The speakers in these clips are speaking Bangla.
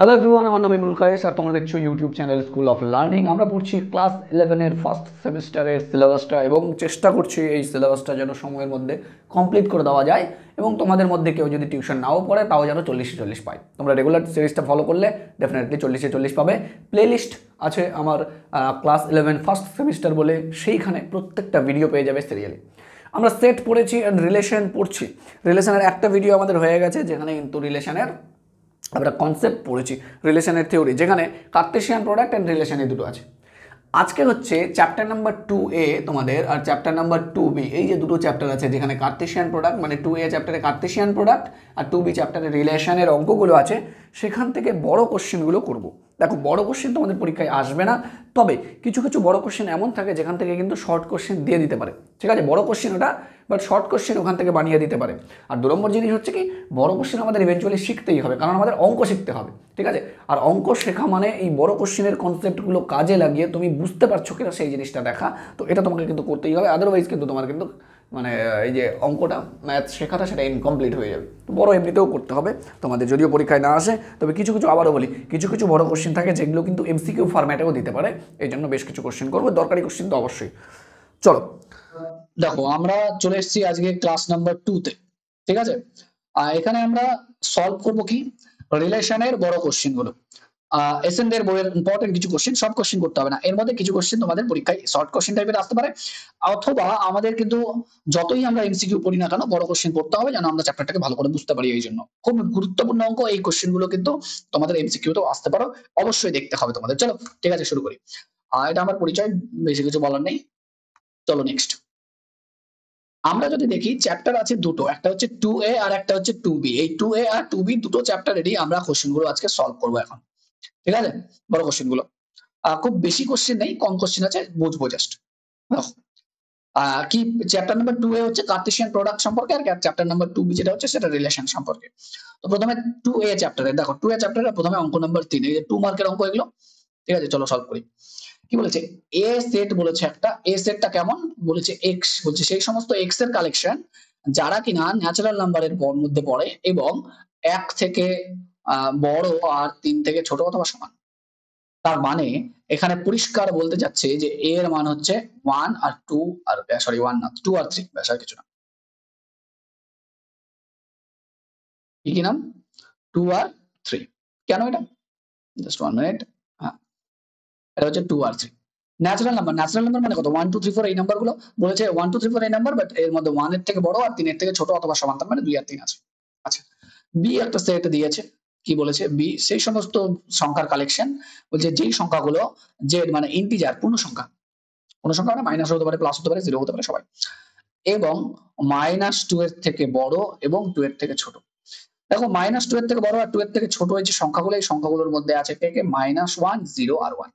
হ্যালো এভরিওয়ান, আমার নাম ইমরুল কায়েস আর তোমরা দেখছো YouTube channel school of learning. আমরা পড়ছি ক্লাস 11-এর ফার্স্ট সেমিস্টারের সিলেবাসটা এবং চেষ্টা করছি এই সিলেবাসটা যেন সময়ের মধ্যে কমপ্লিট করে দেওয়া যায় এবং তোমাদের মধ্যে কেউ যদি টিউশন নাও পড়ে তাও যেন 40-40 পায়। তোমরা রেগুলার সিরিজটা ফলো করলে ডেফিনেটলি 40-40 পাবে। প্লেলিস্ট আছে আমার ক্লাস 11 ফার্স্ট সেমিস্টার বলে, সেইখানে প্রত্যেকটা ভিডিও পেয়ে যাবে সিরিয়ালি। আমরা সেট পড়েছি অ্যান্ড রিলেশন পড়ছি। রিলেশনের একটা ভিডিও আমাদের হয়ে গেছে, যেখানে কিন্তু রিলেশনের আমরা কনসেপ্ট পড়েছি, রিলেশনের থিওরি, যেখানে কার্টেশিয়ান প্রোডাক্ট অ্যান্ড রিলেশন এই দুটো আছে। আজকে হচ্ছে চ্যাপ্টার নাম্বার 2A তোমাদের, আর চ্যাপ্টার নাম্বার 2B। এই যে দুটো চ্যাপ্টার আছে, যেখানে কার্টেশিয়ান প্রোডাক্ট মানে 2A চ্যাপ্টারে কার্টেশিয়ান প্রোডাক্ট আর 2B চ্যাপ্টারে রিলেশনের অঙ্কগুলো আছে, সেখান থেকে বড় কোশ্চেনগুলো করব। দেখো, বড় কোশ্চেন তোমাদের পরীক্ষায় আসবে না, তবে কিছু কিছু বড় কোশ্চেন এমন থাকে যেখান থেকে কিন্তু শর্ট কোশ্চেন দিয়ে দিতে পারে। ঠিক আছে, বড় কোশ্চেন ওটা, বাট শর্ট কোশ্চেন ওখান থেকে বানিয়ে দিতে পারে। আর 2 নম্বর জিনিস হচ্ছে কি, বড় কোশ্চেন আমাদের ইভেন্চুয়ালি শিখতেই হবে, কারণ আমাদের অঙ্ক শিখতে হবে। ঠিক আছে, আর অঙ্ক শেখা মানে এই বড় কোশ্চেনের কনসেপ্টগুলো কাজে লাগিয়ে তুমি বুঝতে পারছো কিনা সেই জিনিসটা দেখা। তো এটা তোমাকে কিন্তু করতেই হবে, আদারওয়াইজ কিন্তু তোমার কিন্তু মানে এই যে অঙ্কটা ম্যাথ শেখাটা সেটা ইনকমপ্লিট হয়ে যাবে। তো বড় এমনিতেও করতে হবে তোমাদের, যদিও পরীক্ষায় না আসে, তবে কিছু কিছু আবারও বলি, কিছু কিছু বড় কোশ্চেন থাকে যেগুলো কিন্তু এমসিকিউ ফরম্যাটেও দিতে পারে। এই জন্য বেশ কিছু কোশ্চেন করবো, দরকারি কোশ্চেন তো অবশ্যই। চলো দেখো, আমরা চলে এসেছি আজকে ক্লাস নাম্বার 2-তে। ঠিক আছে, এখানে আমরা সলভ করবো কি, রিলেশনের বড় কোশ্চেন গুলো। এসএনদের বইয়ের ইম্পর্টেন্ট কিছু কোশ্চেন, সব কোশ্চেন করতে হবে না, এর মধ্যে কিছু কোশ্চেন তোমাদের পরীক্ষায় শর্ট কোশ্চেন টাইপের আসতে পারে, অথবা আমাদের কিন্তু যতই আমরা এমসিকিউ পড়ি না কেন, বড় কোশ্চেন পড়তে হবে যেন আমরা চ্যাপ্টারটাকে ভালো করে বুঝতে পারি। এই জন্য খুব গুরুত্বপূর্ণ অঙ্ক, এই কোশ্চেন গুলো কিন্তু তোমাদের এমসিকিউ তো আসতে পারো, অবশ্যই দেখতে হবে তোমাদের। চলো ঠিক আছে, শুরু করি। এটা আমার পরিচয়, বেশি কিছু বলার নেই। চলো নেক্সট। আমরা যদি দেখি, চ্যাপ্টার আছে দুটো, একটা হচ্ছে 2A আর একটা হচ্ছে 2B। এই 2A আর 2B দুটো চ্যাপ্টারেরই আমরা কোশ্চেন গুলো আজকে সলভ করবো এখন। ঠিক আছে, বড় কোশ্চেন গুলো খুব বেশি কোশ্চেন নেই, কম কোশ্চেন আছে, বুঝবো জাস্ট। কি, চ্যাপ্টার নাম্বার 2A হচ্ছে কার্টেশিয়ান প্রোডাক্ট সম্পর্কে, আর চ্যাপ্টার নাম্বার 2B যেটা হচ্ছে সেটা রিলেশন সম্পর্কে। তো প্রথমে 2A চ্যাপ্টারে দেখো, 2A চ্যাপ্টারে প্রথমে অঙ্ক নাম্বার 3, এই যে 2 মার্কের অঙ্ক এগুলো। ঠিক আছে, চলো সলভ করি। কি বলেছে, এ সেট বলেছে একটা, এ সেটটা কেমন বলেছে, এক্স বলছে সেই সমস্ত এক্স এর কালেকশন যারা কিনা ন্যাচারাল নাম্বারের মধ্যে পড়ে এবং 1 থেকে বড় আর 3 থেকে ছোট অথবা সমান। তার মানে এখানে পরিষ্কার বলতে যাচ্ছে যে এ এর মান হচ্ছে 1 আর 2 আর সরি 1 না, 2 আর 3, ব্যাস আর কিছু না। কি নাম, 2 আর 3। কেন এটা, জাস্ট 1 মিনিট। হ্যাঁ, এটা হচ্ছে 2 আর 3 ন্যাচারাল নাম্বার। ন্যাচারাল নাম্বার মানে কত, 1 2 3 4 এই নাম্বারগুলো বলেছে, 1 2 3 4 এই নাম্বার, বাট এর মধ্যে 1 এর থেকে বড় আর 3 এর থেকে ছোট অথবা সমান, তার মানে 2 আর 3 আছে। আচ্ছা, বি একটা সেট দিয়েছে, কি বলেছে, বি সেই সমস্ত সংখ্যার কালেকশন, বলছে যেই সংখ্যাগুলো জেড মানে ইন্টিজার, পূর্ণ সংখ্যা, পূর্ণ সংখ্যা মানে মাইনাস হতে পারে, প্লাস হতে পারে, জিরো হতে পারে, সবাই, এবং -2 এর থেকে বড় এবং 2 এর থেকে ছোট। দেখো, -2 এর থেকে বড় আর 2 এর থেকে ছোট এই যে সংখ্যাগুলো, এই সংখ্যাগুলোর মধ্যে আছে কে কে, -1 0 আর 1।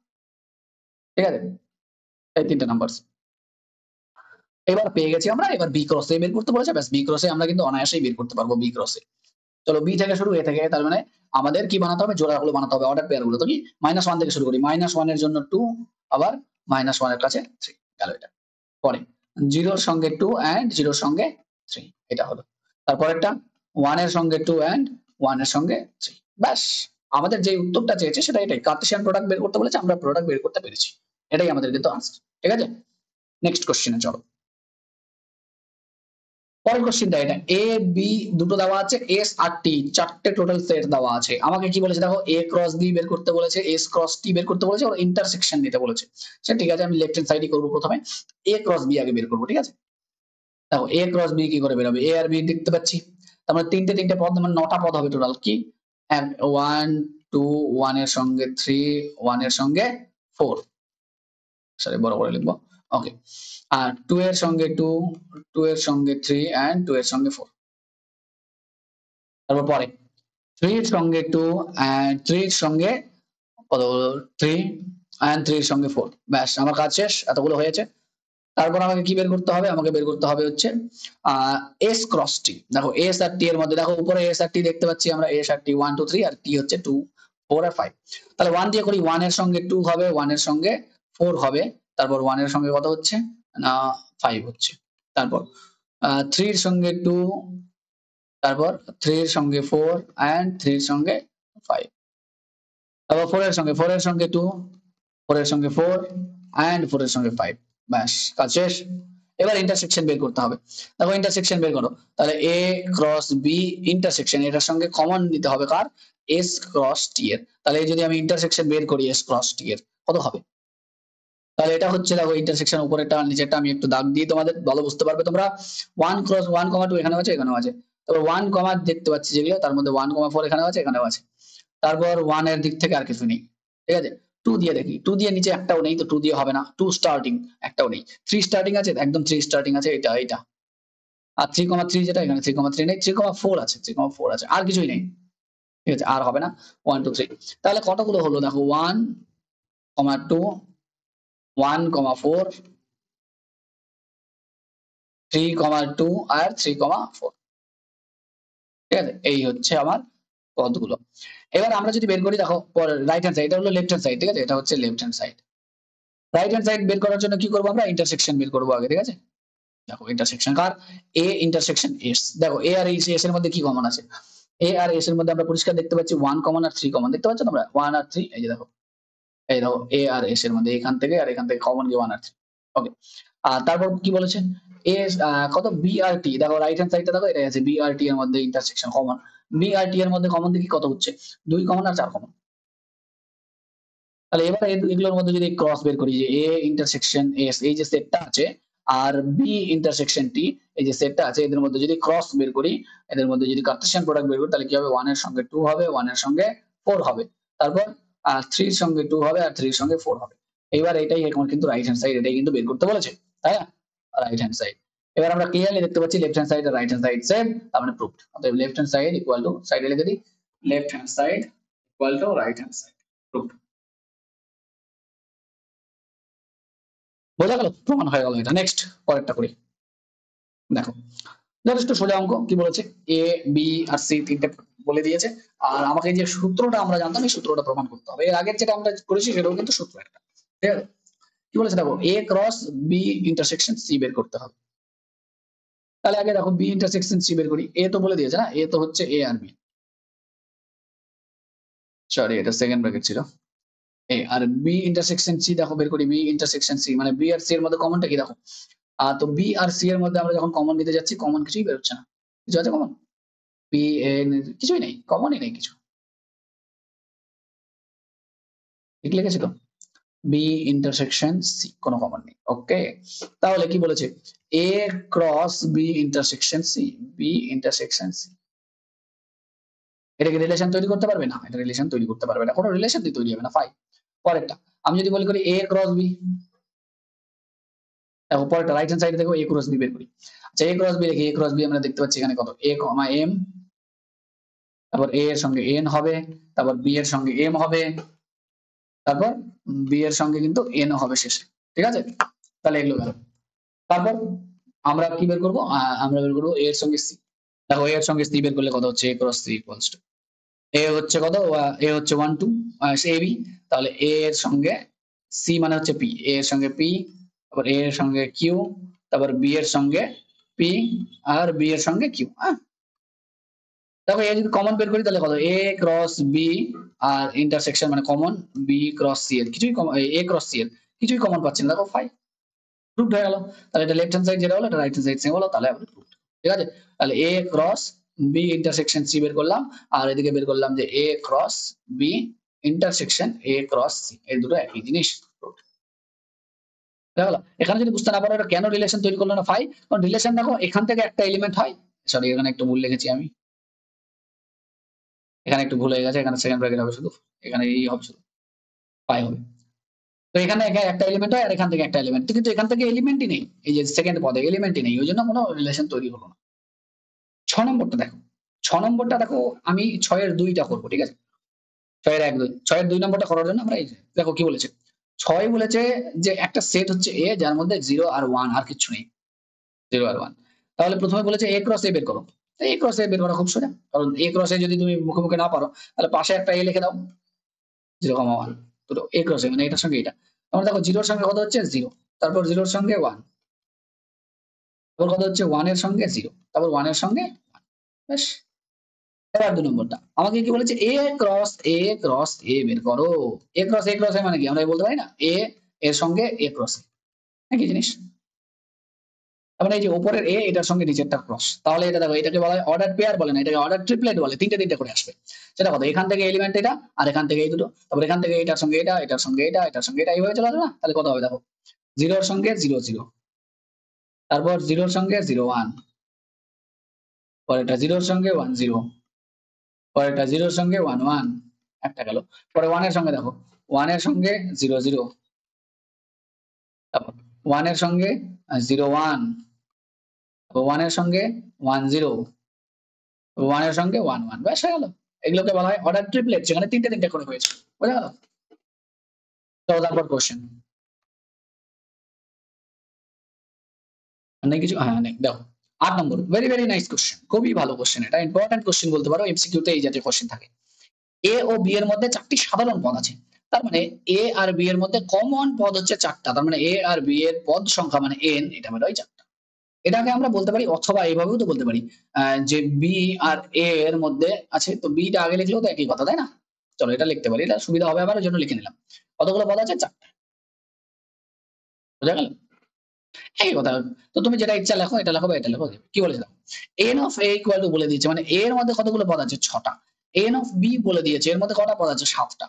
ঠিক আছে, এই তিনটা নাম্বার এবার পেয়ে গেছি আমরা। এবার বি ক্রস এ বের করতে বলেছে, ব্যাস বি ক্রস এ আমরা কিন্তু অনায়াসেই বের করতে পারবো বি ক্রস এ। চলো, বি থেকে শুরু, এ থেকে, তার মানে আমাদের কি বানাতে হবে, জোড়াগুলো বানাতে হবে, অর্ডার পেয়ার গুলো। তো কি, -1 থেকে শুরু করি, -1 এর জন্য 2, আবার -1 এর কাছে 3 গেল। এটা পরে 0 এর সঙ্গে 2 এন্ড 0 এর সঙ্গে 3, এটা হলো। তারপরেরটা 1 এর সঙ্গে 2 এন্ড 1 এর সঙ্গে 3, ব্যাস। আমাদের যে উত্তরটা চেয়েছে সেটা এটাই, কার্টেশিয়ান প্রোডাক্ট বের করতে বলেছে, আমরা প্রোডাক্ট বের করতে পেরেছি, এটাই আমাদের কিন্তু আনসার। ঠিক আছে, নেক্সট কোশ্চেনে চলো। পরের কোশ্চেনটা এটা, এ বি দুটো দেওয়া আছে, এস আর টি চারটে টোটাল সেট দেওয়া আছে। আমাকে কি বলেছে দেখো, এ ক্রস বি বের করতে বলেছে, এস ক্রস টি বের করতে বলেছে, আর ইন্টারসেকশন নিতে বলেছে। সে ঠিক আছে, আমি লেফট হ্যান্ড সাইডই করবো, প্রথমে এ ক্রস বি আগে বের করবো। ঠিক আছে, দেখো এ ক্রস বি কি করে বেরোবে, এ আর বি দেখতে পাচ্ছি, তার মানে তিনটে তিনটে পদ, মানে 9টা পদ হবে টোটাল। কি, 1 2, 1 এর সঙ্গে 3, 1 এর সঙ্গে 4, সরি বড় করে লিখবো, ওকে। আর 2 এর সঙ্গে 2, 2 এর সঙ্গে 3 এন্ড 2 এর সঙ্গে 4। তারপর পরে 3 এর সঙ্গে 2 এন্ড 3 এর সঙ্গে কত, 3 এন্ড 3 এর সঙ্গে 4, ব্যাস আমার কাজ শেষ, এতগুলো হয়েছে। তারপর আমাকে কি বের করতে হবে, আমাকে বের করতে হবে হচ্ছে এস ক্রস টি। দেখো এস আর টি এর মধ্যে, দেখো উপরে এস আর টি দেখতে পাচ্ছি আমরা, এস আর টি 1 2 3 আর টি হচ্ছে 2 4 আর 5। তাহলে 1 দিয়ে করি, 1 এর সঙ্গে 2 হবে, 1 এর সঙ্গে 4 হবে, তারপর 1 এর সঙ্গে কত হচ্ছে না 5 হচ্ছে, তারপর 3 এর সঙ্গে 2, তারপর 3 এর সঙ্গে 4 এন্ড 3 এর সঙ্গে 5। 4 এর সঙ্গে 2, 4 এর সঙ্গে 4 এন্ড 4 এর সঙ্গে 5। ব্যাস কাজ শেষ। এবার ইন্টারসেকশন বের করতে হবে। দেখো ইন্টারসেকশন বের করো, তাহলে এ ক্রস বি ইন্টারসেকশন, এটার সঙ্গে কমন নিতে হবে কার, এস ক্রস টি এর। তাহলে যদি আমি ইন্টারসেকশন বের করি এস ক্রস টি এর, কত হবে? তাহলে এটা হচ্ছে দেখো ইন্টারসেকশন, উপরেরটা নিচেরটা আমি একটু দাগ দিয়ে তোমাদের ভালো বুঝতে পারবে তোমরা। 1 ক্রস 1 কমা 2 এখানেও আছে এখানেও আছে। তারপর 1 কমা দেখতে পাচ্ছি যেগুলো, তার মধ্যে 1 কমা 4 এখানেও আছে এখানেও আছে। তারপর 1 এর দিক থেকে আর কিছু নেই, ঠিক আছে। 2 দিয়ে দেখি, 2 দিয়ে নিচে একটাও নেই, তো 2 দিয়ে হবে না। 2 স্টার্টিং একটাও নেই। 3 স্টার্টিং আছে, একদম 3 স্টার্টিং আছে, এটা এটা। আর 3,3 যেটা, এখানে 3,3 নেই, 3,4 আছে, 3,4 আছে, আর কিছুই নেই, ঠিক আছে, আর হবে না। 1 2 3, তাহলে কতগুলো হলো দেখো, 1 2 1 4 3 2 আর 3 4, ঠিক আছে। এই হচ্ছে আমার পদগুলো। এবার আমরা যদি বের করি, দেখো রাইট হ্যান্ড সাইড, এটা হলো লেফট হ্যান্ড সাইড, ঠিক আছে, এটা হচ্ছে left hand side. Right hand side বের করার জন্য কি করবো আমরা, ইন্টারসেকশন বের করবো আগে, ঠিক আছে। দেখো intersection car, A intersection S. দেখো এ আর এস এর মধ্যে কি কমন আছে, এ আর এস এর মধ্যে আমরা পরিষ্কার দেখতে পাচ্ছি 1 কমন আর 3 কমন, দেখতে পাচ্ছ তোমরা 1 আর 3, এই যে দেখো, এই দেখো এ আর এস এর মধ্যে এখান থেকে আর এখান থেকে কমন কি 1 আর 3। ওকে, আর তারপর কি বলেছে, এ কত বি আর টি, দেখো রাইট হ্যান্ড সাইডটা দেখো, এটা আছে বি আর টি এর মধ্যে ইন্টারসেকশন কমন। বি আর টি এর মধ্যে কমন দেখি কত হচ্ছে, 2 কমন আর 4 কমন। তাহলে এবার এগুলোর মধ্যে যদি ক্রস বের করি, যে এ ইন্টারসেকশন এস এই যে সেটটা আছে, আর বি ইন্টারসেকশন টি এই যে সেটটা আছে, এদের মধ্যে যদি ক্রস বের করি, এদের মধ্যে যদি কার্টেসিয়ান প্রোডাক্ট বের করি, তাহলে কি হবে, 1 এর সঙ্গে 2 হবে, 1 এর সঙ্গে 4 হবে, তারপর 3 এর সঙ্গে 2 হবে আর 3 এর সঙ্গে 4 হবে। এবার এটাই এখন কিন্তু রাইট হ্যান্ড সাইড, এটাই কিন্তু বের করতে বলেছে, তাই না, রাইট হ্যান্ড সাইড। এবার আমরা ক্লিয়ারলি দেখতে পাচ্ছি লেফট হ্যান্ড সাইড আর রাইট হ্যান্ড সাইড সেম, তার মানে প্রুভড। অতএব left hand side equal to, সাইডে লিখে দিই, left hand side equal to right hand side, proved. বোঝা গেল, প্রমাণ হয়ে গেল এটা। নেক্সট পরেরটা করি। দেখো যথেষ্ট সোজা অঙ্ক, কি বলেছে, এ বি আর সি তিনটে বলে দিয়েছে, আর আমাকে যে সূত্রটা আমরা জানতাম এই সূত্রটা প্রমাণ করতে হবে। এর আগের যেটা আমরা করেছি সেটাও কিন্তু সূত্র একটা, ঠিক আছে। কি বলেছে দেখো, এ ক্রস বি ইন্টারসেকশন সি বের করতে হবে। তাহলে আগে দেখো বি ইন্টারসেকশন সি বের করি। এ তো বলে দিয়েছে না, এ তো হচ্ছে এ আর বি, সরি এটা সেকেন্ড ব্র্যাকেট ছিল, এ আর বি ইন্টারসেকশন সি দেখো বের করি, বি ইন্টারসেকশন সি মানে বি আর সি এর মধ্যে কমনটা কি দেখো, তো বি আর সি এর মধ্যে আমরা যখন কমন নিতে যাচ্ছি, কমন কিছুই বেরোচ্ছে না, কিছু আছে কমন, পি এন কিছুই নেই, কমনই নেই কিছু, ঠিক লিখেছি তো, বি ইন্টারসেকশন সি কোনো কমন নেই। ওকে, তাহলে কি বলেছে, A cross B intersection C, B intersection C, এটা কি রিলেশন তৈরি করতে পারবে না, এটা রিলেশন তৈরি করতে পারবে না, কোনো রিলেশন তৈরি হবে না, ফাই। পরেরটা আমি যদি বলি করি এ ক্রস বি, দেখো পরেরটা রাইট হ্যান্ড সাইডে দেখো এ ক্রস বি বের করি। আচ্ছা এ ক্রস বি দেখি, এ ক্রস বি আমরা দেখতে পাচ্ছি এখানে কত, এ কমা এম, তারপর এ এর সঙ্গে এন হবে, তারপর বি এর সঙ্গে এম হবে, তারপর বি এর সঙ্গে কিন্তু এন হবে শেষে, ঠিক আছে। তাহলে এগুলো গেল। তারপর আমরা কি বের করবো, আমরা বের করবো এ এর সঙ্গে সি। দেখো এ এর সঙ্গে সি বের করলে কত হচ্ছে, এ ক্রস সি ইকুয়ালস টু, এ হচ্ছে কত, এ হচ্ছে 1 2 এ বি, তাহলে এ এর সঙ্গে সি মানে হচ্ছে পি, এ এর সঙ্গে পি, তারপর এ এর সঙ্গে কিউ, তারপর বি এর সঙ্গে পি, আর বি এর সঙ্গে কিউ। হ্যাঁ, দেখো এ যদি কমন বের করি তাহলে কত, এ ক্রস বি আর ইন্টারসেকশন মানে কমন বি ক্রস সি এর কিছুই, এ ক্রস সি এর কিছুই কমন পাচ্ছি না, দেখো ফাই, প্রুভড হয়ে গেল। তাহলে এটা লেফট হ্যান্ড সাইড যেটা হলো, এটা রাইট হ্যান্ড সাইড সেম হলো, তাহলে আমরা প্রুভড, ঠিক আছে। তাহলে A cross B intersection C বের করলাম, আর এদিকে বের করলাম যে A cross B intersection A cross C, এই দুটো একই জিনিস, proved হয়ে গেল। এখানে যদি বুঝতে না পারো এটা কেন রিলেশন তৈরি করলো না ফাই, কারণ রিলেশন দেখো এখান থেকে একটা এলিমেন্ট হয়, সরি এখানে একটু ভুল লিখেছি আমি, এখানে একটু ভুল হয়ে গেছে, এখানে সেকেন্ড ব্র্যাকেট হবে শুধু, এখানে এই হবে শুধু, পাই হবে। তো এখানে একটা এলিমেন্ট হয় আর এখান থেকে একটা এলিমেন্ট, কিন্তু এখান থেকে এলিমেন্টই নেই, এই যে সেকেন্ড পদে এলিমেন্টই নেই, ওই জন্য কোনো রিলেশন তৈরি হলো না। 6 নম্বরটা দেখো, 6 নম্বরটা দেখো, আমি 6 এর 2টা করবো, ঠিক আছে, 6 এর 1 2, 6 এর 2 নম্বরটা করার জন্য আমরা এই যে দেখো কি বলেছে, 6 বলেছে যে একটা সেট হচ্ছে এ যার মধ্যে 0 আর 1 আর কিছু নেই, 0 আর 1। তাহলে প্রথমে বলেছে এ ক্রস এ বের করো, তো এ ক্রস এ বের করা খুব সোজা, কারণ এ ক্রস এ যদি তুমি মুখে মুখে না পারো, তাহলে পাশে একটা এ লিখে দাও, 0,1, তো এ ক্রস এ মানে এটার সঙ্গে এটা, আমরা দেখো 0 এর সঙ্গে কত হচ্ছে 0, তারপর 0 এর সঙ্গে 1, তারপর কত হচ্ছে 1 এর সঙ্গে 0, তারপর 1 এর সঙ্গে 1, ব্যাস এবার 2 নম্বরটা আমাকে কি বলেছে a ক্রস a বের করো। a ক্রস a মানে কি আমরা বলতে পারি না a এর সঙ্গে a ক্রস a, একই জিনিস। তার মানে এই যে উপরের a এটার সঙ্গে নিচেরটা ক্রস, তাহলে এটা দেখো এটাকে বলা হয় অর্ডার পেয়ার বলে না, এটাকে অর্ডার ট্রিপলেট বলে, তিনটে তিনটে করে আসবে। সেটা কত, এখান থেকে এলিমেন্ট এটা আর এখান থেকে এই দুটো, তারপর এখান থেকে এটার সঙ্গে এটা, এটার সঙ্গে এটা, এটার সঙ্গে এটা, এইভাবে চলে আসবে না? তাহলে কত হবে দেখো, 0 এর সঙ্গে 0 0, তারপর 0 এর সঙ্গে 0 1, পরেরটা 0 এর সঙ্গে 1 0, পরেরটা 0 এর সঙ্গে 1 1, একটা গেল। পরে 1 এর সঙ্গে দেখো 1 এর সঙ্গে 0 0, তারপর 1 এর সঙ্গে 0 1, তারপর 1 এর সঙ্গে 1 0, 1 এর সঙ্গে 1 1, ব্যাস হয়ে গেল। এগুলোকে বলা হয় অর্ডার ট্রিপলেট, যেখানে তিনটে তিনটে করে হয়েছে। বোঝা গেল? চলো তারপর কোশ্চেন নেই কিছু, হ্যাঁ নেই, দেখো 8 নম্বর, ভেরি ভেরি নাইস কোশ্চেন, খুবই ভালো কোশ্চেন, এটা ইম্পর্টেন্ট কোশ্চেন বলতে পারো, এমসিকিউ তে এই জাতীয় কোশ্চেন থাকে। এ ও বি এর মধ্যে চারটি সাধারণ পদ আছে, তার মানে এ আর বি এর মধ্যে কমন পদ হচ্ছে চারটা, তার মানে এ আর বি এর পদ সংখ্যা মানে এন, এটা মানে ওই চারটা। এটাকে আমরা বলতে পারি, অথবা এইভাবেও তো বলতে পারি যে বি আর এ এর মধ্যে আছে, তো বিটা আগে লিখলেও তো একই কথা, তাই না? চলো এটা লিখতে পারি, এটা সুবিধা হবে, আমার জন্য লিখে নিলাম। কতগুলো পদ আছে? চারটা। বোঝা গেল? একই কথা। তো তুমি যেটা ইচ্ছা লেখো, এটা লেখো বা এটা লেখো, কি বলেছে দেখো, n of A equal to বলে দিয়েছে, মানে এ এর মধ্যে কতগুলো পদ আছে? 6টা। এন অফ বি বলে দিয়েছে, এর মধ্যে কটা পদ আছে? 7টা।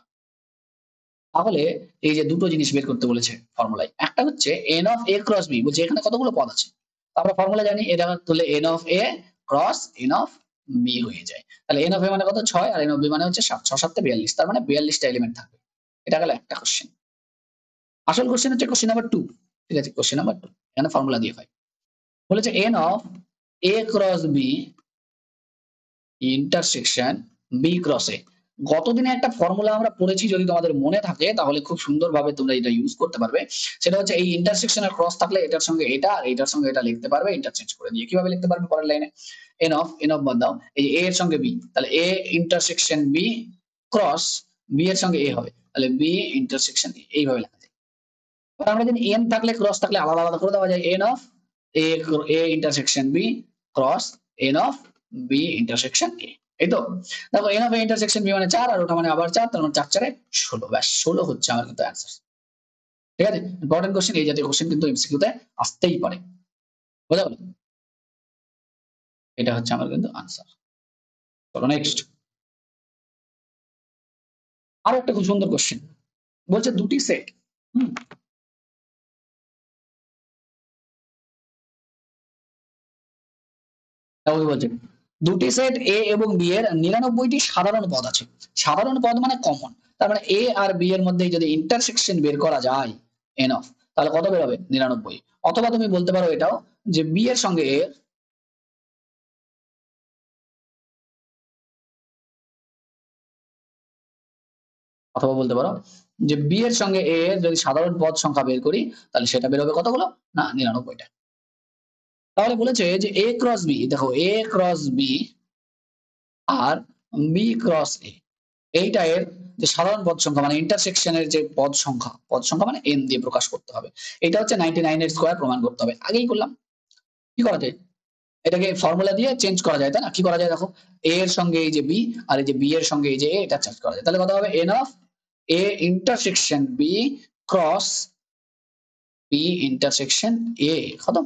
তাহলে এই যে দুটো জিনিস বের করতে বলেছে ফর্মুলায়, একটা হচ্ছে n of A cross B, বলছে এখানে কতগুলো পদ আছে, আমরা ফর্মুলা জানি, এটা তুললে n of A cross n of B হয়ে যায়। তাহলে এন অফ এ মানে কত? 6, আর এন অফ বি মানে হচ্ছে 7, 6 7 42, তার মানে 42টা এলিমেন্ট থাকবে। এটা গেল একটা কোশ্চেন। আসল কোশ্চেন হচ্ছে কোশ্চেন নাম্বার 2। ঠিক আছে, কোশ্চেন নাম্বার 2 এখানে ফর্মুলা দিয়ে হয়, বলেছে N of A cross B intersection B cross A. গতদিনে একটা ফর্মুলা আমরা পড়েছি, যদি তোমাদের মনে থাকে তাহলে খুব সুন্দরভাবে তোমরা এটা ইউজ করতে পারবে। সেটা হচ্ছে এই ইন্টারসেকশনের ক্রস থাকলে এটার সঙ্গে এটা আর এটার সঙ্গে এটা লিখতে পারবে ইন্টারচেঞ্জ করে দিয়ে। কিভাবে লিখতে পারবে? পরের লাইনে এন অফ বাদ দাও, এই যে এ এর সঙ্গে বি, তাহলে A intersection B cross B এর সঙ্গে এ হবে, তাহলে বি ইন্টারসেকশন এ, এইভাবে লেখা যায়। এবার আমরা জানি এন থাকলে ক্রস থাকলে আলাদা আলাদা করে দেওয়া যায়, n of A A intersection B cross n of B intersection A. এই তো দেখো, n of A intersection B মানে 4, আর ওটা মানে আবার 4, তার মানে 4 4 16, ব্যাস 16 হচ্ছে আমার কিন্তু অ্যান্সার। ঠিক আছে, ইম্পর্টেন্ট কোশ্চেন, এই জাতীয় কোশ্চেন কিন্তু এমসিকিউ তে আসতেই পারে। বুঝা গেল? এটা হচ্ছে আমার কিন্তু আনসার। চলো নেক্সট, আরো একটা খুব সুন্দর কোশ্চেন, বলছে দুটি সেট, হুম, তাহলে বলছে দুটি সেট এ এবং বি এর 99টি সাধারণ পদ আছে। সাধারণ পদ মানে কমন, তার মানে এ আর বি এর মধ্যে যদি ইন্টারসেকশন বের করা যায় এন অফ, তাহলে কত বের হবে? 99। অথবা তুমি বলতে পারো এটাও, যে বি এর সঙ্গে এ, অথবা বলতে পারো যে বি এর সঙ্গে এ এর যদি সাধারণ পদ সংখ্যা বের করি, তাহলে সেটা বের হবে কতগুলো? না, 99টা। তাহলে বলেছে যে এ ক্রস বি, দেখো এ ক্রস বি আর বি ক্রস এ, এইটা এর যে সাধারণ পদ সংখ্যা মানে ইন্টারসেকশনের যে পদ সংখ্যা মানে এন দিয়ে প্রকাশ করতে হবে। এটা হচ্ছে 99 এর স্কয়ার প্রমাণ করতে হবে, আগেই করলাম। কি করা যায়? এটাকে ফর্মুলা দিয়ে চেঞ্জ করা যায়, তাই না? কি করা যায় দেখো, এ এর সঙ্গে এই যে বি আর এই যে বি এর সঙ্গে এই যে এ, এটা চেঞ্জ করা যায়, তাহলে কত হবে? N of A intersection B cross B intersection A, খতম।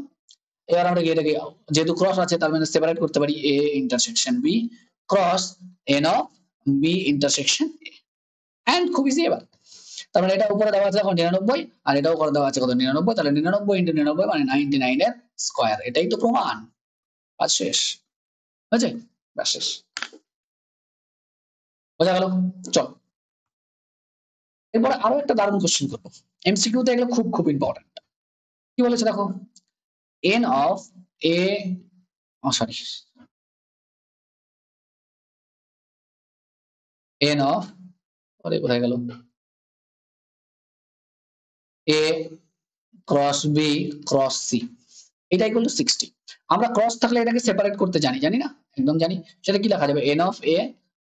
এবার আমরা এটাকে যেহেতু ক্রস আছে তার মানে সেপারেট করতে পারি, A intersection B cross n of B intersection A, and খুব ইজি। এবার তার মানে এটা উপরে দেওয়া আছে এখন 99, আর এটাও করে দেওয়া আছে কত? 99, তাহলে 99 ইন্টু 99 মানে 99 এর স্কয়ার, এটাই তো প্রমাণ। কাজ শেষ, বুঝছে? ব্যাস শেষ। বোঝা গেল? চল এরপরে আরো একটা দারুণ কোশ্চেন করবো, এমসিকিউ তে এগুলো খুব খুব ইম্পর্টেন্ট। কি বলেছে দেখো, n of A, sorry, N of, আরে কোথায় গেল, এ ক্রস বি ক্রস সি, এটা ইকুয়াল টু 60। আমরা ক্রস থাকলে এটাকে সেপারেট করতে জানি, জানি না? একদম জানি। সেটা কি লেখা যাবে? N of A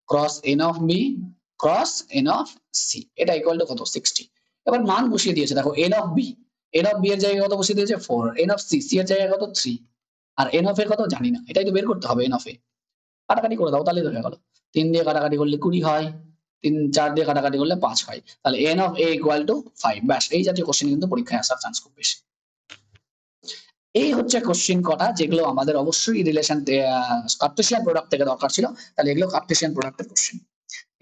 cross n of B cross n of C, এটা ইকুয়াল টু কত? 60। এবার মান বসিয়ে দিয়েছে, দেখো n of B, n of B এর জায়গায় কত বসিয়ে দিয়েছে? 4, এন অফ সি, সি এর জায়গায় কত? 3, আর এন অফ এর কত জানি না, এটাই তো বের করতে হবে এন অফ এ। কাটাকাটি করে দাও তাহলে হয়ে গেল। 3 দিয়ে কাটাকাটি করলে 20 হয়, 4 দিয়ে কাটাকাটি করলে 5 হয়, তাহলে n of a equal to 5। ব্যাস, এই জাতীয় কোশ্চেন কিন্তু পরীক্ষায় আসার চান্স খুব বেশি। এই হচ্ছে কোশ্চেন কটা যেগুলো আমাদের অবশ্যই রিলেশন কার্টেসিয়ান প্রোডাক্ট থেকে দরকার ছিল, তাহলে এগুলো কার্টেসিয়ান প্রোডাক্টের কোশ্চেন।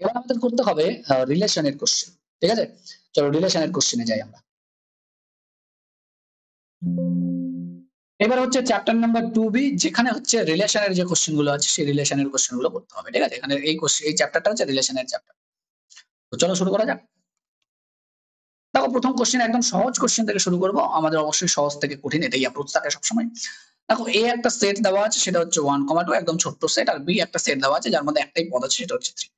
এবার আমাদের করতে হবে রিলেশনের কোশ্চেন, ঠিক আছে? চলো রিলেশনের কোশ্চেনে যাই আমরা। এবার হচ্ছে চ্যাপ্টার নাম্বার 2B, যেখানে হচ্ছে রিলেশনের যে কোশ্চেন গুলো আছে সেই রিলেশনের কোশ্চেন গুলো করতে হবে, ঠিক আছে? এখানে এই কোশ্চেন, এই চ্যাপ্টারটা হচ্ছে রিলেশনের চ্যাপ্টার। তো চলো শুরু করা যাক। দেখো প্রথম কোশ্চেন একদম সহজ কোশ্চেন থেকে শুরু করব, আমাদের অবশ্যই সহজ থেকে কঠিন এটাই অ্যাপ্রোচ থাকে সবসময়। দেখো এ একটা সেট দেওয়া আছে সেটা হচ্ছে 1,2 একদম ছোট্ট সেট, আর বি একটা সেট দেওয়া আছে যার মধ্যে একটাই পদ আছে সেটা হচ্ছে 3।